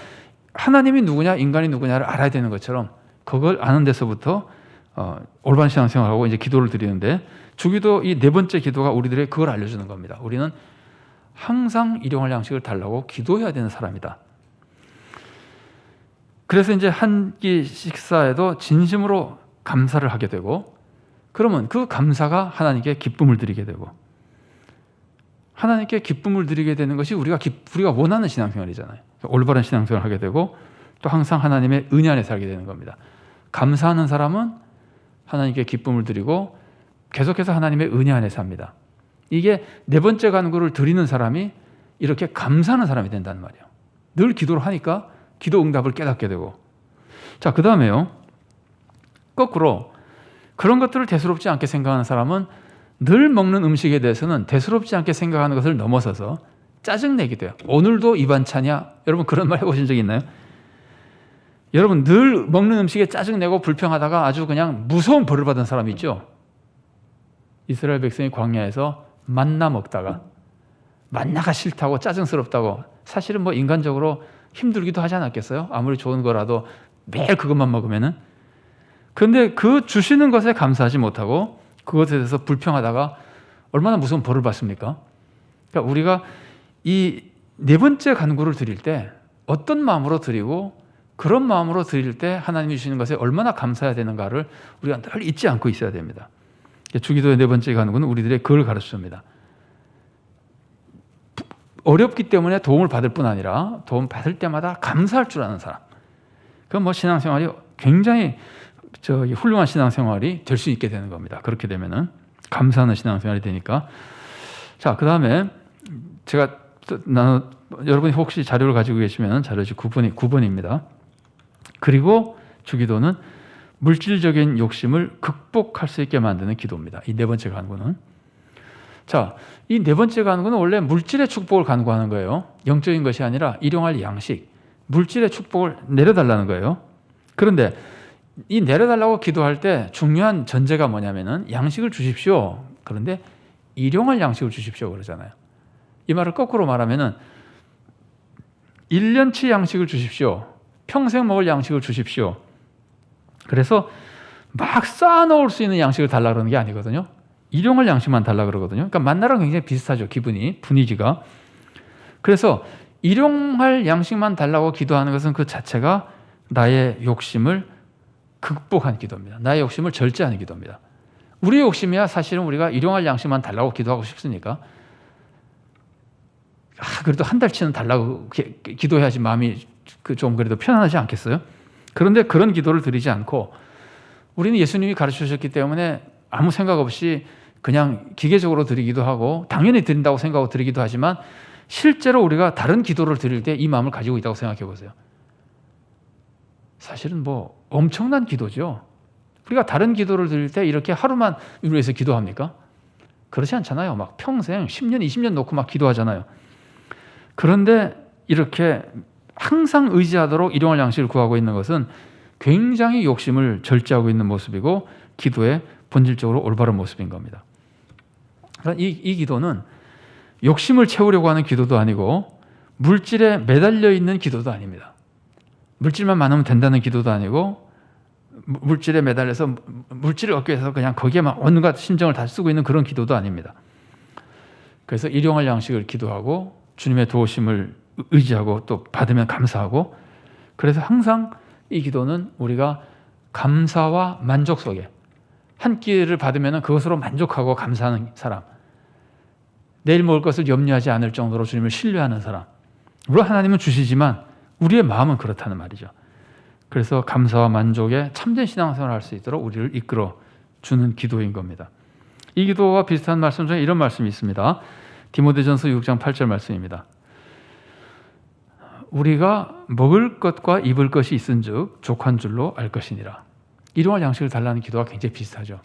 하나님이 누구냐 인간이 누구냐를 알아야 되는 것처럼 그걸 아는 데서부터 올바른 신앙생활하고 이제 기도를 드리는데 주기도 이 네 번째 기도가 우리들의 그걸 알려주는 겁니다. 우리는 항상 일용할 양식을 달라고 기도해야 되는 사람이다. 그래서 이제 한 끼 식사에도 진심으로 감사를 하게 되고 그러면 그 감사가 하나님께 기쁨을 드리게 되고 하나님께 기쁨을 드리게 되는 것이 우리가 원하는 신앙생활이잖아요. 올바른 신앙생활을 하게 되고 또 항상 하나님의 은혜 안에 살게 되는 겁니다. 감사하는 사람은 하나님께 기쁨을 드리고 계속해서 하나님의 은혜 안에 삽니다. 이게 네 번째 간구를 드리는 사람이 이렇게 감사하는 사람이 된다는 말이에요. 늘 기도를 하니까 기도 응답을 깨닫게 되고 자, 그 다음에요. 거꾸로 그런 것들을 대수롭지 않게 생각하는 사람은 늘 먹는 음식에 대해서는 대수롭지 않게 생각하는 것을 넘어서서 짜증내게 돼요. 오늘도 이 반찬이야? 여러분 그런 말 해보신 적 있나요? 여러분 늘 먹는 음식에 짜증내고 불평하다가 아주 그냥 무서운 벌을 받은 사람 있죠? 이스라엘 백성이 광야에서 만나 먹다가 만나가 싫다고 짜증스럽다고 사실은 뭐 인간적으로 힘들기도 하지 않았겠어요? 아무리 좋은 거라도 매일 그것만 먹으면은. 그런데 그 주시는 것에 감사하지 못하고 그것에 대해서 불평하다가 얼마나 무서운 벌을 받습니까? 그러니까 우리가 이 네 번째 간구를 드릴 때 어떤 마음으로 드리고 그런 마음으로 드릴 때 하나님이 주시는 것에 얼마나 감사해야 되는가를 우리가 늘 잊지 않고 있어야 됩니다. 주기도의 네 번째 간구는 우리들의 그걸 가르쳐줍니다. 어렵기 때문에 도움을 받을 뿐 아니라 도움 받을 때마다 감사할 줄 아는 사람. 그건 뭐 신앙생활이 굉장히 훌륭한 신앙생활이 될 수 있게 되는 겁니다. 그렇게 되면은 감사하는 신앙생활이 되니까. 자, 그 다음에 제가 여러분이 혹시 자료를 가지고 계시면 자료지 9번입니다. 그리고 주기도는 물질적인 욕심을 극복할 수 있게 만드는 기도입니다. 이 네 번째 간구는. 자, 이 네 번째 간구는 원래 물질의 축복을 간구하는 거예요. 영적인 것이 아니라 일용할 양식, 물질의 축복을 내려달라는 거예요. 그런데 이 내려달라고 기도할 때 중요한 전제가 뭐냐면은 양식을 주십시오. 그런데 일용할 양식을 주십시오 그러잖아요. 이 말을 거꾸로 말하면은 1년치 양식을 주십시오. 평생 먹을 양식을 주십시오. 그래서 막 쌓아놓을 수 있는 양식을 달라 그러는 게 아니거든요. 일용할 양식만 달라 그러거든요. 그러니까 만나랑 굉장히 비슷하죠. 분위기가. 그래서 일용할 양식만 달라고 기도하는 것은 그 자체가 나의 욕심을 극복한 기도입니다. 나의 욕심을 절제하는 기도입니다. 우리의 욕심이야 사실은 우리가 일용할 양식만 달라고 기도하고 싶으니까 그래도 한 달치는 달라고 기도해야지 마음이 좀 그래도 편안하지 않겠어요? 그런데 그런 기도를 드리지 않고 우리는 예수님이 가르쳐 주셨기 때문에 아무 생각 없이 그냥 기계적으로 드리기도 하고 당연히 드린다고 생각하고 드리기도 하지만 실제로 우리가 다른 기도를 드릴 때 이 마음을 가지고 있다고 생각해 보세요. 사실은 뭐 엄청난 기도죠. 우리가 다른 기도를 드릴 때 이렇게 하루만 위해서 기도합니까? 그렇지 않잖아요. 막 평생 10년, 20년 놓고 막 기도하잖아요. 그런데 이렇게 항상 의지하도록 일용할 양식을 구하고 있는 것은 굉장히 욕심을 절제하고 있는 모습이고 기도의 본질적으로 올바른 모습인 겁니다. 그러니까 이 기도는 욕심을 채우려고 하는 기도도 아니고 물질에 매달려 있는 기도도 아닙니다. 물질만 많으면 된다는 기도도 아니고 물질에 매달려서 물질을 얻기 위해서 그냥 거기에만 온갖 심정을 다 쓰고 있는 그런 기도도 아닙니다. 그래서 일용할 양식을 기도하고 주님의 도우심을 의지하고 또 받으면 감사하고 그래서 항상 이 기도는 우리가 감사와 만족 속에 한 끼를 받으면 그것으로 만족하고 감사하는 사람, 내일 먹을 것을 염려하지 않을 정도로 주님을 신뢰하는 사람. 물론 하나님은 주시지만 우리의 마음은 그렇다는 말이죠. 그래서 감사와 만족에 참된 신앙생활을 할 수 있도록 우리를 이끌어 주는 기도인 겁니다. 이 기도와 비슷한 말씀 중에 이런 말씀이 있습니다. 디모데전서 6장 8절 말씀입니다. 우리가 먹을 것과 입을 것이 있은즉 족한 줄로 알 것이니라. 일용할 양식을 달라는 기도가 굉장히 비슷하죠.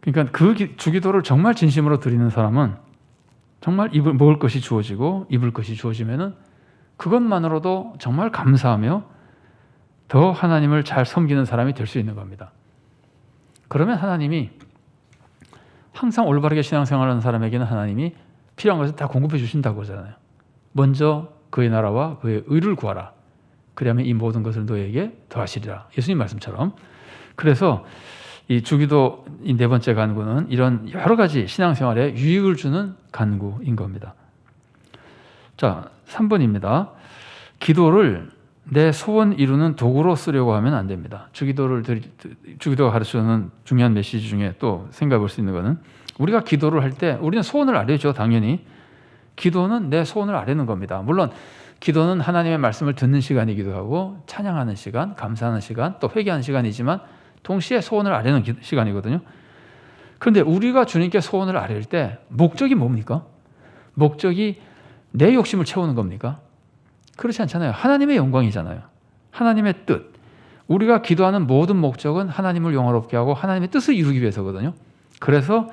그러니까 그 주기도를 정말 진심으로 드리는 사람은 정말 먹을 것이 주어지고 입을 것이 주어지면은 그것만으로도 정말 감사하며 더 하나님을 잘 섬기는 사람이 될 수 있는 겁니다. 그러면 하나님이 항상 올바르게 신앙생활하는 사람에게는 하나님이 필요한 것을 다 공급해 주신다고 하잖아요. 먼저 그의 나라와 그의 의를 구하라. 그러면 이 모든 것을 너에게 더하시리라. 예수님 말씀처럼. 그래서 이 주기도 이 네 번째 간구는 이런 여러 가지 신앙생활에 유익을 주는 간구인 겁니다. 자, 3번입니다. 기도를 내 소원 이루는 도구로 쓰려고 하면 안 됩니다. 주기도가 가르쳐주는 중요한 메시지 중에 또 생각해 볼 수 있는 것은 우리가 기도를 할 때 우리는 소원을 아뢰죠. 당연히. 기도는 내 소원을 아뢰는 겁니다. 물론 기도는 하나님의 말씀을 듣는 시간이기도 하고 찬양하는 시간, 감사하는 시간, 또 회개하는 시간이지만 동시에 소원을 아뢰는 시간이거든요. 그런데 우리가 주님께 소원을 아뢰일 때 목적이 뭡니까? 목적이 내 욕심을 채우는 겁니까? 그렇지 않잖아요. 하나님의 영광이잖아요. 하나님의 뜻. 우리가 기도하는 모든 목적은 하나님을 영화롭게 하고 하나님의 뜻을 이루기 위해서거든요. 그래서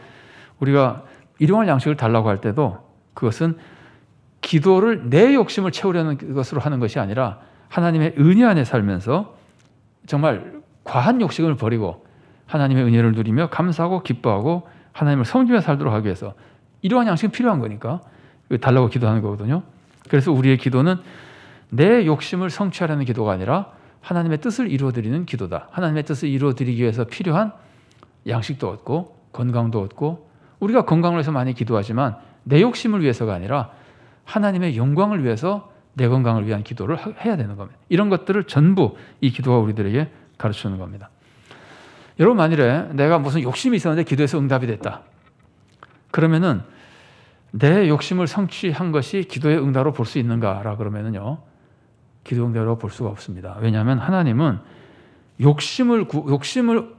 우리가 일용할 양식을 달라고 할 때도 그것은 기도를 내 욕심을 채우려는 것으로 하는 것이 아니라 하나님의 은혜 안에 살면서 정말 과한 욕심을 버리고 하나님의 은혜를 누리며 감사하고 기뻐하고 하나님을 섬기며 살도록 하기 위해서 이러한 양식이 필요한 거니까 달라고 기도하는 거거든요. 그래서 우리의 기도는 내 욕심을 성취하려는 기도가 아니라 하나님의 뜻을 이루어드리는 기도다. 하나님의 뜻을 이루어드리기 위해서 필요한 양식도 얻고 건강도 얻고 우리가 건강을 위해서 많이 기도하지만 내 욕심을 위해서가 아니라 하나님의 영광을 위해서 내 건강을 위한 기도를 해야 되는 겁니다. 이런 것들을 전부 이 기도가 우리들에게 가르치는 겁니다. 여러분 만일에 내가 무슨 욕심이 있었는데 기도해서 응답이 됐다. 그러면은 내 욕심을 성취한 것이 기도의 응답으로 볼 수 있는가라 그러면은요, 기도 응답으로 볼 수가 없습니다. 왜냐하면 하나님은 욕심을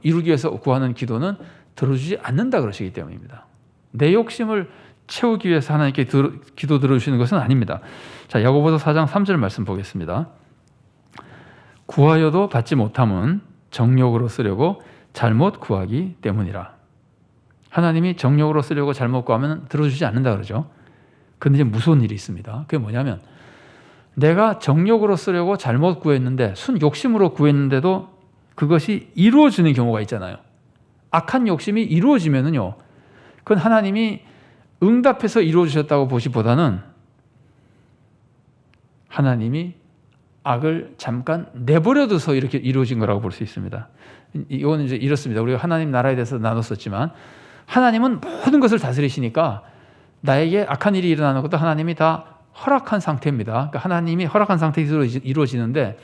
이루기 위해서 구하는 기도는 들어주지 않는다 그러시기 때문입니다. 내 욕심을 채우기 위해서 하나님께 기도 들어주시는 것은 아닙니다. 자, 야고보서 4장 3절 말씀 보겠습니다. 구하여도 받지 못함은 정욕으로 쓰려고 잘못 구하기 때문이라. 하나님이 정욕으로 쓰려고 잘못 구하면 들어주지 않는다 그러죠. 그런데 이제 무서운 일이 있습니다. 그게 뭐냐면, 내가 정욕으로 쓰려고 잘못 구했는데, 순 욕심으로 구했는데도 그것이 이루어지는 경우가 있잖아요. 악한 욕심이 이루어지면은요, 그건 하나님이 응답해서 이루어주셨다고 보시보다는 하나님이 악을 잠깐 내버려둬서 이렇게 이루어진 거라고 볼 수 있습니다. 이건 이제 이렇습니다. 우리가 하나님 나라에 대해서 나눴었지만, 하나님은 모든 것을 다스리시니까 나에게 악한 일이 일어나는 것도 하나님이 다 허락한 상태입니다. 그러니까 하나님이 허락한 상태에서 이루어지는데,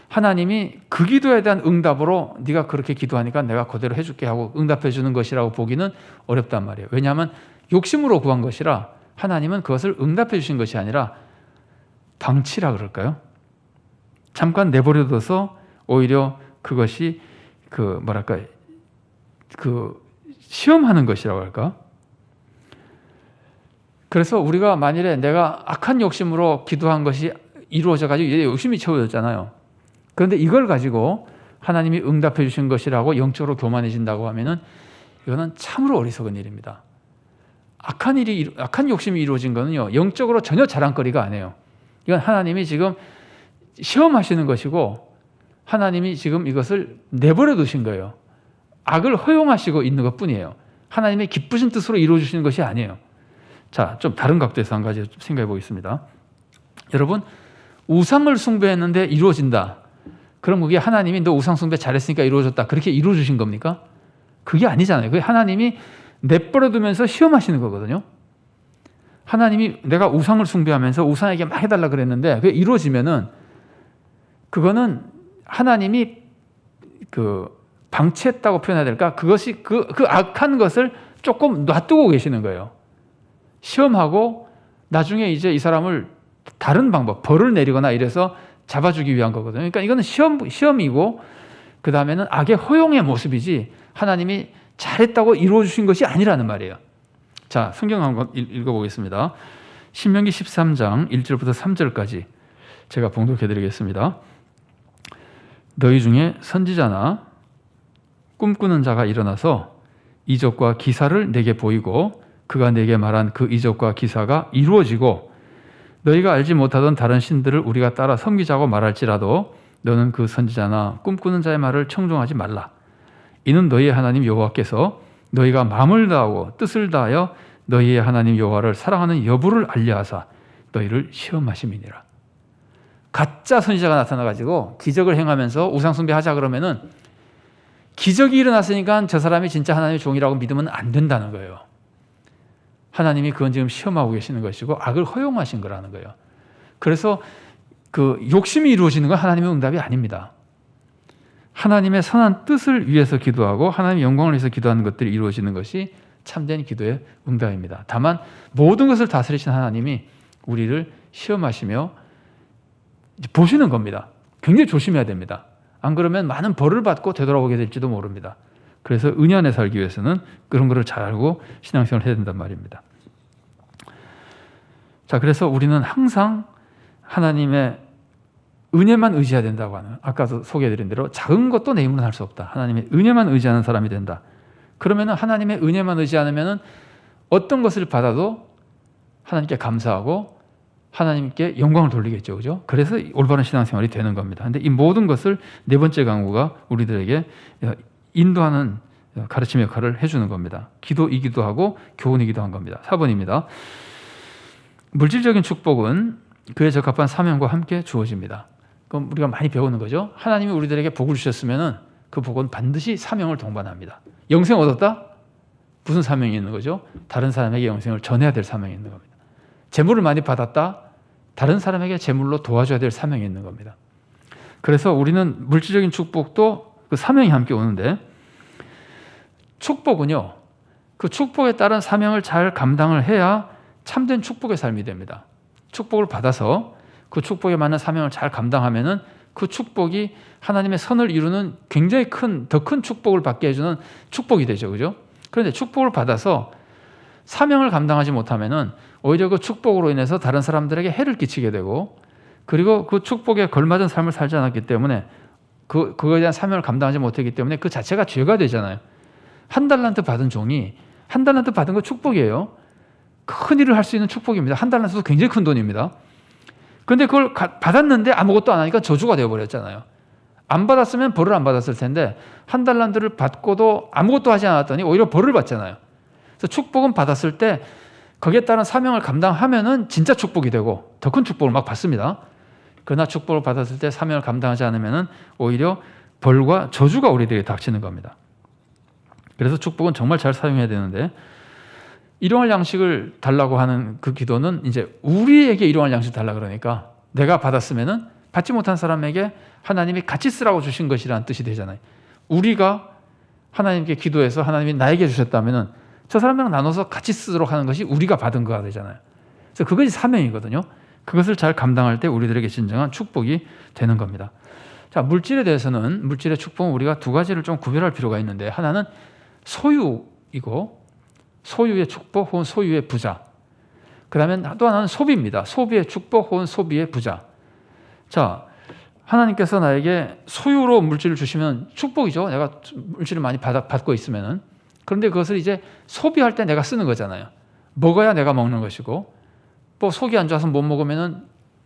하나님이 그 기도에 대한 응답으로 네가 그렇게 기도하니까 내가 그대로 해줄게 하고 응답해 주는 것이라고 보기는 어렵단 말이에요. 왜냐하면 욕심으로 구한 것이라 하나님은 그것을 응답해 주신 것이 아니라 방치라 그럴까요? 잠깐 내버려둬서 오히려 그것이 시험하는 것이라고 할까? 그래서 우리가 만일에 내가 악한 욕심으로 기도한 것이 이루어져 가지고 이제 욕심이 채워졌잖아요. 그런데 이걸 가지고 하나님이 응답해 주신 것이라고 영적으로 교만해진다고 하면은 이거는 참으로 어리석은 일입니다. 악한 욕심이 이루어진 거는요, 영적으로 전혀 자랑거리가 아니에요. 이건 하나님이 지금 시험하시는 것이고, 하나님이 지금 이것을 내버려 두신 거예요. 악을 허용하시고 있는 것 뿐이에요. 하나님의 기쁘신 뜻으로 이루어 주시는 것이 아니에요. 자, 좀 다른 각도에서 한 가지 좀 생각해 보겠습니다. 여러분, 우상을 숭배했는데 이루어진다. 그럼 그게 하나님이 너 우상 숭배 잘했으니까 이루어졌다, 그렇게 이루어 주신 겁니까? 그게 아니잖아요. 그게 하나님이 내버려 두면서 시험하시는 거거든요. 하나님이 내가 우상을 숭배하면서 우상에게 막 해달라 그랬는데 그게 이루어지면은 그거는 하나님이 방치했다고 표현해야 될까? 그것이 그 악한 것을 조금 놔두고 계시는 거예요. 시험하고 나중에 이제 이 사람을 다른 방법, 벌을 내리거나 이래서 잡아주기 위한 거거든요. 그러니까 이거는 시험이고, 그 다음에는 악의 허용의 모습이지 하나님이 잘했다고 이루어주신 것이 아니라는 말이에요. 자, 성경 한번 읽어보겠습니다. 신명기 13장 1절부터 3절까지 제가 봉독해드리겠습니다. 너희 중에 선지자나 꿈꾸는 자가 일어나서 이적과 기사를 내게 보이고 그가 내게 말한 그 이적과 기사가 이루어지고 너희가 알지 못하던 다른 신들을 우리가 따라 섬기자고 말할지라도 너는 그 선지자나 꿈꾸는 자의 말을 청종하지 말라. 이는 너희의 하나님 여호와께서 너희가 마음을 다하고 뜻을 다하여 너희의 하나님 여호와를 사랑하는 여부를 알려하사 너희를 시험하심이니라. 가짜 선지자가 나타나가지고 기적을 행하면서 우상숭배하자 그러면은 기적이 일어났으니까 저 사람이 진짜 하나님의 종이라고 믿으면 안 된다는 거예요. 하나님이 그건 지금 시험하고 계시는 것이고 악을 허용하신 거라는 거예요. 그래서 그 욕심이 이루어지는 건 하나님의 응답이 아닙니다. 하나님의 선한 뜻을 위해서 기도하고 하나님의 영광을 위해서 기도하는 것들이 이루어지는 것이 참된 기도의 응답입니다. 다만 모든 것을 다스리신 하나님이 우리를 시험하시며 보시는 겁니다. 굉장히 조심해야 됩니다. 안 그러면 많은 벌을 받고 되돌아오게 될지도 모릅니다. 그래서 은혜 안에 살기 위해서는 그런 것을 잘 알고 신앙생활을 해야 된단 말입니다. 자, 그래서 우리는 항상 하나님의 은혜만 의지해야 된다고 하는, 아까도 소개해드린 대로 작은 것도 내 힘으로는 할 수 없다. 하나님의 은혜만 의지하는 사람이 된다. 그러면 하나님의 은혜만 의지하면 어떤 것을 받아도 하나님께 감사하고 하나님께 영광을 돌리겠죠. 그죠? 그래서 올바른 신앙생활이 되는 겁니다. 그런데 이 모든 것을 네 번째 강구가 우리들에게 인도하는 가르침 역할을 해주는 겁니다. 기도이기도 하고 교훈이기도 한 겁니다. 4번입니다. 물질적인 축복은 그에 적합한 사명과 함께 주어집니다. 그럼 우리가 많이 배우는 거죠. 하나님이 우리들에게 복을 주셨으면 그 복은 반드시 사명을 동반합니다. 영생 얻었다? 무슨 사명이 있는 거죠? 다른 사람에게 영생을 전해야 될 사명이 있는 겁니다. 재물을 많이 받았다? 다른 사람에게 재물로 도와줘야 될 사명이 있는 겁니다. 그래서 우리는 물질적인 축복도 그 사명이 함께 오는데, 축복은요, 그 축복에 따른 사명을 잘 감당을 해야 참된 축복의 삶이 됩니다. 축복을 받아서 그 축복에 맞는 사명을 잘 감당하면은 그 축복이 하나님의 선을 이루는 굉장히 더 큰 축복을 받게 해주는 축복이 되죠. 그죠? 그런데 축복을 받아서 사명을 감당하지 못하면은 오히려 그 축복으로 인해서 다른 사람들에게 해를 끼치게 되고, 그리고 그 축복에 걸맞은 삶을 살지 않았기 때문에 그거에 대한 사명을 감당하지 못했기 때문에 그 자체가 죄가 되잖아요. 한 달란트 받은 종이, 한 달란트 받은 거 축복이에요. 큰 일을 할 수 있는 축복입니다. 한 달란트도 굉장히 큰 돈입니다. 그런데 그걸 받았는데 아무것도 안 하니까 저주가 되어버렸잖아요. 안 받았으면 벌을 안 받았을 텐데 한 달란트를 받고도 아무것도 하지 않았더니 오히려 벌을 받잖아요. 그래서 축복은 받았을 때 거기에 따른 사명을 감당하면은 진짜 축복이 되고 더 큰 축복을 막 받습니다. 그러나 축복을 받았을 때 사명을 감당하지 않으면은 오히려 벌과 저주가 우리들에게 닥치는 겁니다. 그래서 축복은 정말 잘 사용해야 되는데, 일용할 양식을 달라고 하는 그 기도는 이제 우리에게 일용할 양식을 달라 그러니까 내가 받았으면은 받지 못한 사람에게 하나님이 같이 쓰라고 주신 것이라는 뜻이 되잖아요. 우리가 하나님께 기도해서 하나님이 나에게 주셨다면은 저 사람이랑 나눠서 같이 쓰도록 하는 것이 우리가 받은 거가 되잖아요. 그래서 그것이 사명이거든요. 그것을 잘 감당할 때 우리들에게 진정한 축복이 되는 겁니다. 자, 물질에 대해서는, 물질의 축복은 우리가 두 가지를 좀 구별할 필요가 있는데, 하나는 소유이고 소유의 축복 혹은 소유의 부자, 그 다음에 또 하나는 소비입니다. 소비의 축복 혹은 소비의 부자. 자, 하나님께서 나에게 소유로 물질을 주시면 축복이죠. 내가 물질을 많이 받고 있으면은. 그런데 그것을 이제 소비할 때 내가 쓰는 거잖아요. 먹어야 내가 먹는 것이고, 뭐 속이 안 좋아서 못 먹으면은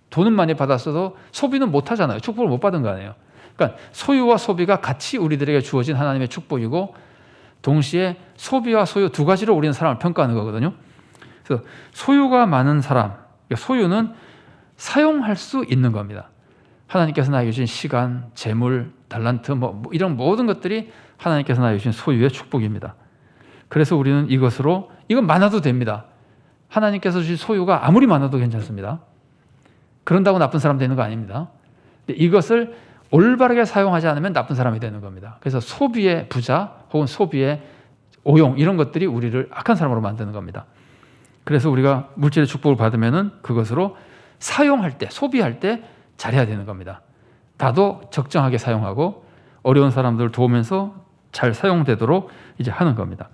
돈은 많이 받았어도 소비는 못 하잖아요. 축복을 못 받은 거 아니에요. 그러니까 소유와 소비가 같이 우리들에게 주어진 하나님의 축복이고, 동시에 소비와 소유 두 가지로 우리는 사람을 평가하는 거거든요. 그래서 소유가 많은 사람, 소유는 사용할 수 있는 겁니다. 하나님께서 나에게 주신 시간, 재물, 달란트, 뭐 이런 모든 것들이 하나님께서 나에게 주신 소유의 축복입니다. 그래서 우리는 이것으로, 이건 많아도 됩니다. 하나님께서 주신 소유가 아무리 많아도 괜찮습니다. 그런다고 나쁜 사람 되는 거 아닙니다. 근데 이것을 올바르게 사용하지 않으면 나쁜 사람이 되는 겁니다. 그래서 소비의 부자 혹은 소비의 오용, 이런 것들이 우리를 악한 사람으로 만드는 겁니다. 그래서 우리가 물질의 축복을 받으면은 그것으로 사용할 때, 소비할 때 잘해야 되는 겁니다. 나도 적정하게 사용하고 어려운 사람들을 도우면서 잘 사용되도록 이제 하는 겁니다.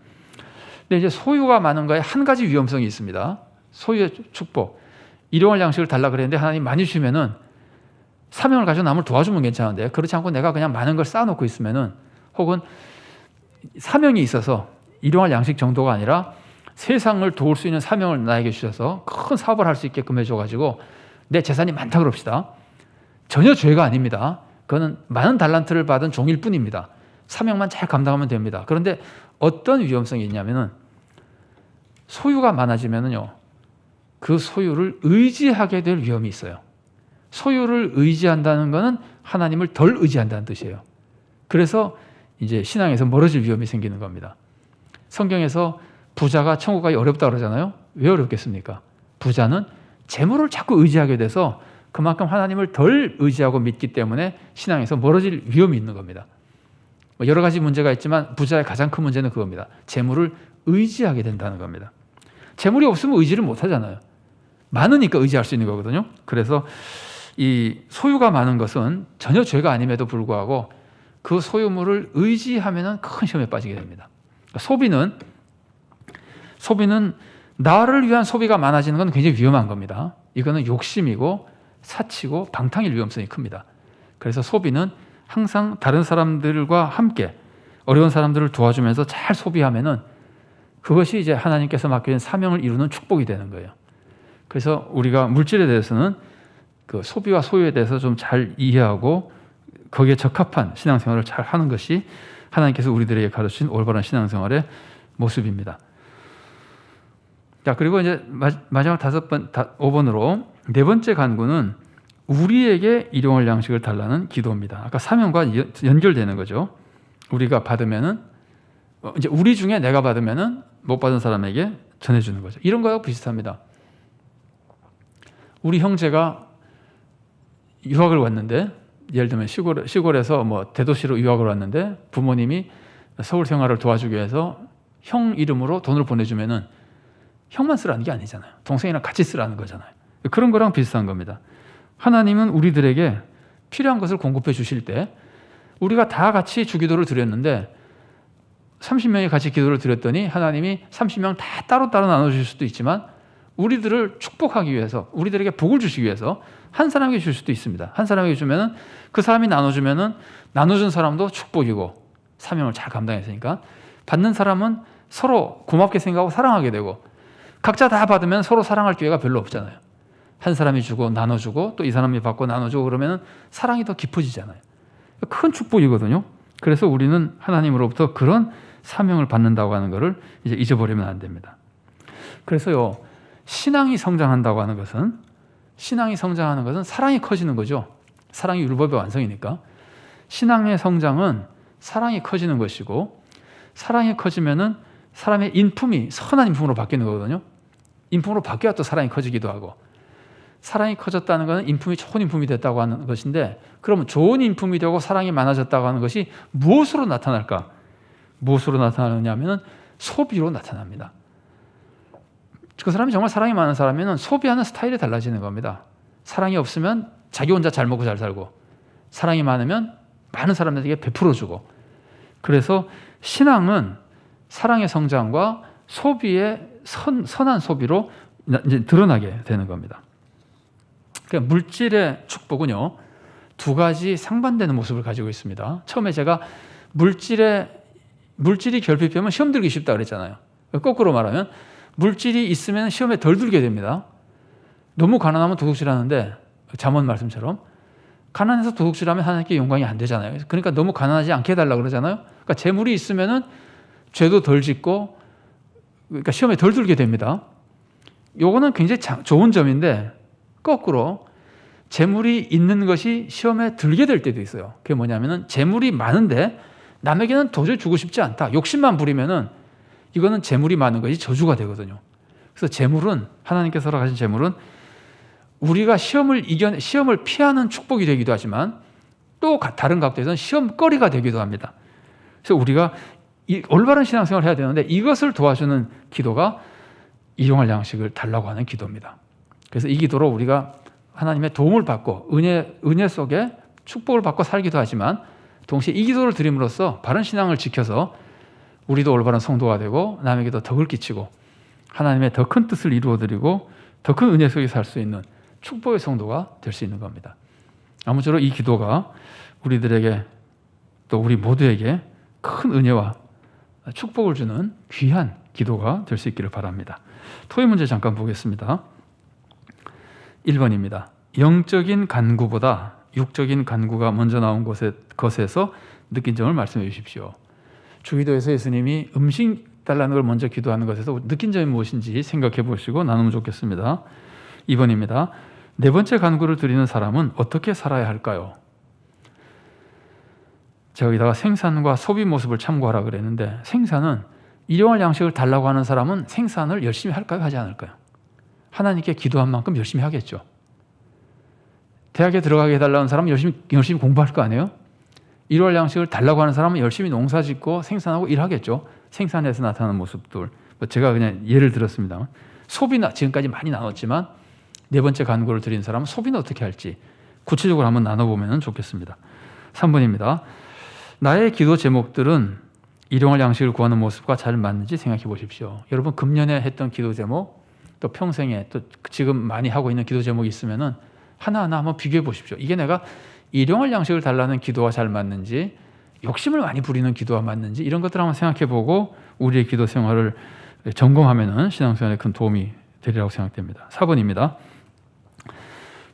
근데 이제 소유가 많은 거에 한 가지 위험성이 있습니다. 소유의 축복. 일용할 양식을 달라 그랬는데 하나님 많이 주면은 사명을 가지고 남을 도와주면 괜찮은데, 그렇지 않고 내가 그냥 많은 걸 쌓아놓고 있으면은, 혹은 사명이 있어서 일용할 양식 정도가 아니라 세상을 도울 수 있는 사명을 나에게 주셔서 큰 사업을 할 수 있게끔 해줘가지고 내 재산이 많다 그럽시다. 전혀 죄가 아닙니다. 그거는 많은 달란트를 받은 종일 뿐입니다. 사명만 잘 감당하면 됩니다. 그런데 어떤 위험성이 있냐면은, 소유가 많아지면은요, 그 소유를 의지하게 될 위험이 있어요. 소유를 의지한다는 것은 하나님을 덜 의지한다는 뜻이에요. 그래서 이제 신앙에서 멀어질 위험이 생기는 겁니다. 성경에서 부자가 천국 가기 어렵다 그러잖아요. 왜 어렵겠습니까? 부자는 재물을 자꾸 의지하게 돼서 그만큼 하나님을 덜 의지하고 믿기 때문에 신앙에서 멀어질 위험이 있는 겁니다. 여러 가지 문제가 있지만 부자의 가장 큰 문제는 그겁니다. 재물을 의지하게 된다는 겁니다. 재물이 없으면 의지를 못 하잖아요. 많으니까 의지할 수 있는 거거든요. 그래서 이 소유가 많은 것은 전혀 죄가 아님에도 불구하고 그 소유물을 의지하면 큰 시험에 빠지게 됩니다. 소비는 나를 위한 소비가 많아지는 건 굉장히 위험한 겁니다. 이거는 욕심이고 사치고 방탕일 위험성이 큽니다. 그래서 소비는 항상 다른 사람들과 함께 어려운 사람들을 도와주면서 잘 소비하면은 그것이 이제 하나님께서 맡겨진 사명을 이루는 축복이 되는 거예요. 그래서 우리가 물질에 대해서는 그 소비와 소유에 대해서 좀 잘 이해하고 거기에 적합한 신앙생활을 잘 하는 것이 하나님께서 우리들에게 가르치신 올바른 신앙생활의 모습입니다. 자, 그리고 이제 마지막 5번으로 네 번째 간구는 우리에게 일용할 양식을 달라는 기도입니다. 아까 사명과 연결되는 거죠. 우리가 받으면은 이제 우리 중에 내가 받으면은 못 받은 사람에게 전해주는 거죠. 이런 거하고 비슷합니다. 우리 형제가 유학을 왔는데, 예를 들면 시골에서 뭐 대도시로 유학을 왔는데 부모님이 서울 생활을 도와주기 위해서 형 이름으로 돈을 보내주면은 형만 쓰라는 게 아니잖아요. 동생이랑 같이 쓰라는 거잖아요. 그런 거랑 비슷한 겁니다. 하나님은 우리들에게 필요한 것을 공급해 주실 때 우리가 다 같이 주기도를 드렸는데 30명이 같이 기도를 드렸더니 하나님이 30명 다 따로따로 나눠주실 수도 있지만 우리들을 축복하기 위해서, 우리들에게 복을 주시기 위해서 한 사람에게 줄 수도 있습니다. 한 사람에게 주면은 그 사람이 나눠주면은 나눠준 사람도 축복이고 사명을 잘 감당했으니까 받는 사람은 서로 고맙게 생각하고 사랑하게 되고 각자 다 받으면 서로 사랑할 기회가 별로 없잖아요. 한 사람이 주고 나눠주고 또 이 사람이 받고 나눠주고 그러면은 사랑이 더 깊어지잖아요. 큰 축복이거든요. 그래서 우리는 하나님으로부터 그런 사명을 받는다고 하는 것을 이제 잊어버리면 안 됩니다. 그래서요, 신앙이 성장한다고 하는 것은, 신앙이 성장하는 것은 사랑이 커지는 거죠. 사랑이 율법의 완성이니까. 신앙의 성장은 사랑이 커지는 것이고, 사랑이 커지면은 사람의 인품이 선한 인품으로 바뀌는 거거든요. 인품으로 바뀌어야 또 사랑이 커지기도 하고, 사랑이 커졌다는 것은 인품이 좋은 인품이 됐다고 하는 것인데, 그러면 좋은 인품이 되고 사랑이 많아졌다고 하는 것이 무엇으로 나타날까? 무엇으로 나타나느냐면 소비로 나타납니다. 그 사람이 정말 사랑이 많은 사람이면 소비하는 스타일이 달라지는 겁니다. 사랑이 없으면 자기 혼자 잘 먹고 잘 살고, 사랑이 많으면 많은 사람들에게 베풀어주고. 그래서 신앙은 사랑의 성장과 소비의 선한 소비로 이제 드러나게 되는 겁니다. 그러니까 물질의 축복은요, 두 가지 상반되는 모습을 가지고 있습니다. 처음에 제가 물질이 결핍되면 시험 들기 쉽다 그랬잖아요. 거꾸로 말하면 물질이 있으면 시험에 덜 들게 됩니다. 너무 가난하면 도둑질하는데, 잠언 말씀처럼 가난해서 도둑질하면 하나님께 영광이 안 되잖아요. 그러니까 너무 가난하지 않게 해달라고 그러잖아요. 그러니까 재물이 있으면은 죄도 덜 짓고, 그러니까 시험에 덜 들게 됩니다. 요거는 굉장히 좋은 점인데, 거꾸로 재물이 있는 것이 시험에 들게 될 때도 있어요. 그게 뭐냐면은 재물이 많은데 남에게는 도저히 주고 싶지 않다. 욕심만 부리면은 이거는 재물이 많은 것이 저주가 되거든요. 그래서 재물은, 하나님께서 허락하신 재물은 우리가 시험을 피하는 축복이 되기도 하지만 또 다른 각도에서는 시험거리가 되기도 합니다. 그래서 우리가 올바른 신앙생활을 해야 되는데 이것을 도와주는 기도가 일용할 양식을 달라고 하는 기도입니다. 그래서 이 기도로 우리가 하나님의 도움을 받고 은혜 속에 축복을 받고 살기도 하지만 동시에 이 기도를 드림으로써 바른 신앙을 지켜서 우리도 올바른 성도가 되고 남에게도 덕을 끼치고 하나님의 더 큰 뜻을 이루어드리고 더 큰 은혜 속에 살 수 있는 축복의 성도가 될 수 있는 겁니다. 아무쪼록 이 기도가 우리들에게 또 우리 모두에게 큰 은혜와 축복을 주는 귀한 기도가 될 수 있기를 바랍니다. 토의 문제 잠깐 보겠습니다. 1번입니다. 영적인 간구보다 육적인 간구가 먼저 나온 것에서 느낀 점을 말씀해 주십시오. 주기도에서 예수님이 음식 달라는 걸 먼저 기도하는 것에서 느낀 점이 무엇인지 생각해 보시고 나누면 좋겠습니다. 2번입니다. 네 번째 간구를 드리는 사람은 어떻게 살아야 할까요? 제가 여기다가 생산과 소비 모습을 참고하라 그랬는데, 생산은 일용할 양식을 달라고 하는 사람은 생산을 열심히 할까요? 하지 않을까요? 하나님께 기도한 만큼 열심히 하겠죠. 대학에 들어가게 해달라는 사람은 열심히 공부할 거 아니에요? 일용할 양식을 달라고 하는 사람은 열심히 농사 짓고 생산하고 일하겠죠. 생산에서 나타나는 모습들. 제가 그냥 예를 들었습니다. 소비나 지금까지 많이 나눴지만 네 번째 간구를 드린 사람은 소비는 어떻게 할지 구체적으로 한번 나눠보면 좋겠습니다. 3번입니다. 나의 기도 제목들은 일용할 양식을 구하는 모습과 잘 맞는지 생각해 보십시오. 여러분 금년에 했던 기도 제목, 또 평생에 또 지금 많이 하고 있는 기도 제목이 있으면은 하나하나 한번 비교해 보십시오. 이게 내가 일용할 양식을 달라는 기도와 잘 맞는지, 욕심을 많이 부리는 기도와 맞는지, 이런 것들 한번 생각해 보고 우리의 기도 생활을 점검하면은 신앙생활에 큰 도움이 되리라고 생각됩니다. 4번입니다.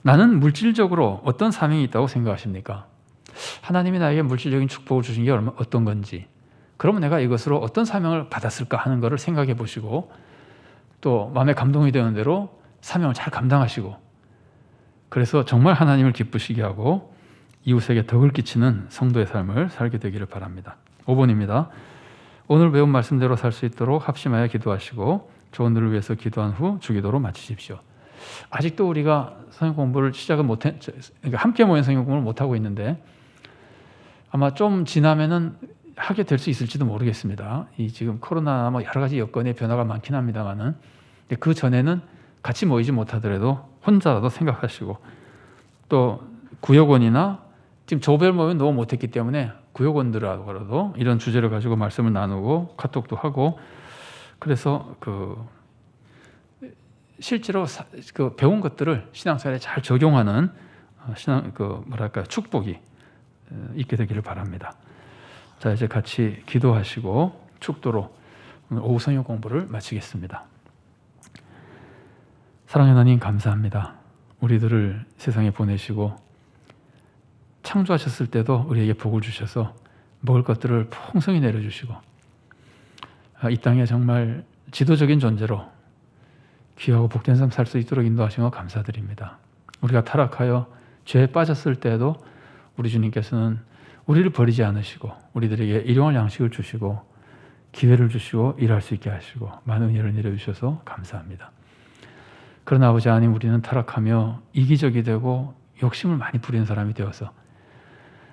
나는 물질적으로 어떤 사명이 있다고 생각하십니까? 하나님이 나에게 물질적인 축복을 주신 게 어떤 건지, 그러면 내가 이것으로 어떤 사명을 받았을까 하는 것을 생각해 보시고 또 마음에 감동이 되는 대로 사명을 잘 감당하시고, 그래서 정말 하나님을 기쁘시게 하고 이웃에게 덕을 끼치는 성도의 삶을 살게 되기를 바랍니다. 5번입니다. 오늘 배운 말씀대로 살 수 있도록 합심하여 기도하시고 조언들을 위해서 기도한 후 주기도로 마치십시오. 아직도 우리가 성경 공부를 시작을 그러니까 함께 모인 성경 공부를 못하고 있는데 아마 좀 지나면은 하게 될 수 있을지도 모르겠습니다. 이 지금 코로나 여러 가지 여건의 변화가 많긴 합니다만은 그 전에는 같이 모이지 못하더라도 혼자라도 생각하시고, 또 구역원이나 지금 조별 모임 너무 못했기 때문에 구역원들하고라도 이런 주제를 가지고 말씀을 나누고 카톡도 하고, 그래서 실제로 배운 것들을 신앙생활에 잘 적용하는 축복이 있게 되기를 바랍니다. 자, 이제 같이 기도하시고 축도로 오늘 오후 성경 공부를 마치겠습니다. 사랑하는 하나님, 감사합니다. 우리들을 세상에 보내시고 창조하셨을 때도 우리에게 복을 주셔서 먹을 것들을 풍성히 내려주시고, 이 땅에 정말 지도적인 존재로 귀하고 복된 삶 살 수 있도록 인도하신 것 감사드립니다. 우리가 타락하여 죄에 빠졌을 때에도 우리 주님께서는 우리를 버리지 않으시고 우리들에게 일용할 양식을 주시고 기회를 주시고 일할 수 있게 하시고 많은 은혜를 내려주셔서 감사합니다. 그러나 아버지 하나님, 우리는 타락하며 이기적이 되고 욕심을 많이 부리는 사람이 되어서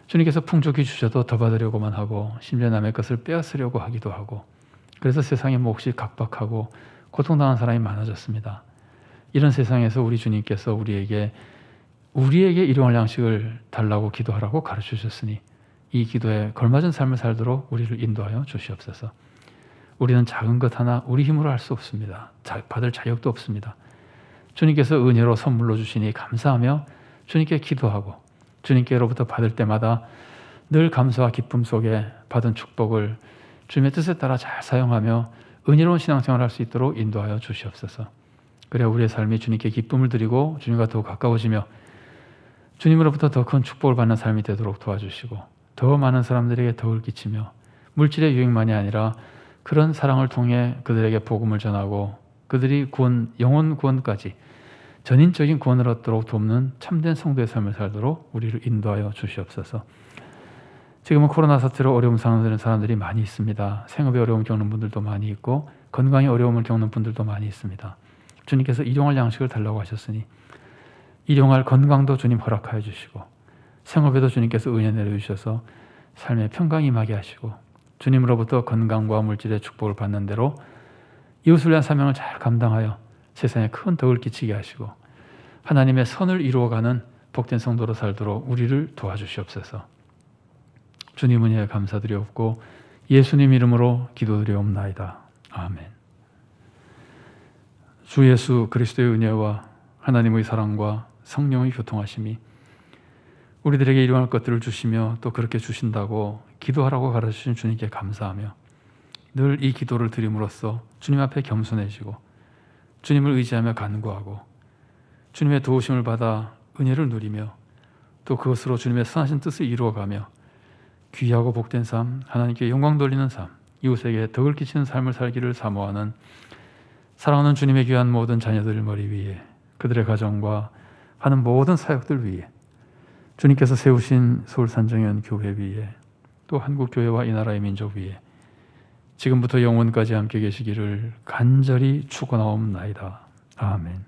주님께서 풍족히 주셔도 더 받으려고만 하고 심지어 남의 것을 빼앗으려고 하기도 하고, 그래서 세상의 몫이 각박하고 고통당한 사람이 많아졌습니다. 이런 세상에서 우리 주님께서 우리에게 일용할 양식을 달라고 기도하라고 가르쳐주셨으니 이 기도에 걸맞은 삶을 살도록 우리를 인도하여 주시옵소서. 우리는 작은 것 하나 우리 힘으로 할 수 없습니다. 받을 자격도 없습니다. 주님께서 은혜로 선물로 주시니 감사하며 주님께 기도하고 주님께로부터 받을 때마다 늘 감사와 기쁨 속에 받은 축복을 주님의 뜻에 따라 잘 사용하며 은혜로운 신앙생활을 할 수 있도록 인도하여 주시옵소서. 그래야 우리의 삶이 주님께 기쁨을 드리고 주님과 더 가까워지며 주님으로부터 더 큰 축복을 받는 삶이 되도록 도와주시고, 더 많은 사람들에게 덕을 끼치며 물질의 유익만이 아니라 그런 사랑을 통해 그들에게 복음을 전하고 그들이 영혼 구원까지 전인적인 구원을 얻도록 돕는 참된 성도의 삶을 살도록 우리를 인도하여 주시옵소서. 지금은 코로나 사태로 어려움 당하는 사람들이 많이 있습니다. 생업에 어려움 겪는 분들도 많이 있고 건강에 어려움을 겪는 분들도 많이 있습니다. 주님께서 일용할 양식을 달라고 하셨으니 일용할 건강도 주님 허락하여 주시고, 생업에도 주님께서 은혜 내려주셔서 삶에 평강이 임하게 하시고, 주님으로부터 건강과 물질의 축복을 받는 대로 이웃을 위한 사명을 잘 감당하여 세상에 큰 덕을 끼치게 하시고 하나님의 선을 이루어가는 복된 성도로 살도록 우리를 도와주시옵소서. 주님 은혜에 감사드리옵고 예수님 이름으로 기도드리옵나이다. 아멘. 주 예수 그리스도의 은혜와 하나님의 사랑과 성령의 교통하심이 우리들에게 일용할 것들을 주시며 또 그렇게 주신다고 기도하라고 가르치신 주님께 감사하며 늘 이 기도를 드림으로써 주님 앞에 겸손해지고 주님을 의지하며 간구하고 주님의 도우심을 받아 은혜를 누리며 또 그것으로 주님의 선하신 뜻을 이루어가며 귀하고 복된 삶, 하나님께 영광 돌리는 삶, 이웃에게 덕을 끼치는 삶을 살기를 사모하는 사랑하는 주님의 귀한 모든 자녀들을 머리 위에 그들의 가정과 하는 모든 사역들 위에 주님께서 세우신 서울산정연 교회 위에 또 한국교회와 이 나라의 민족 위에 지금부터 영원까지 함께 계시기를 간절히 축원하옵나이다. 아멘.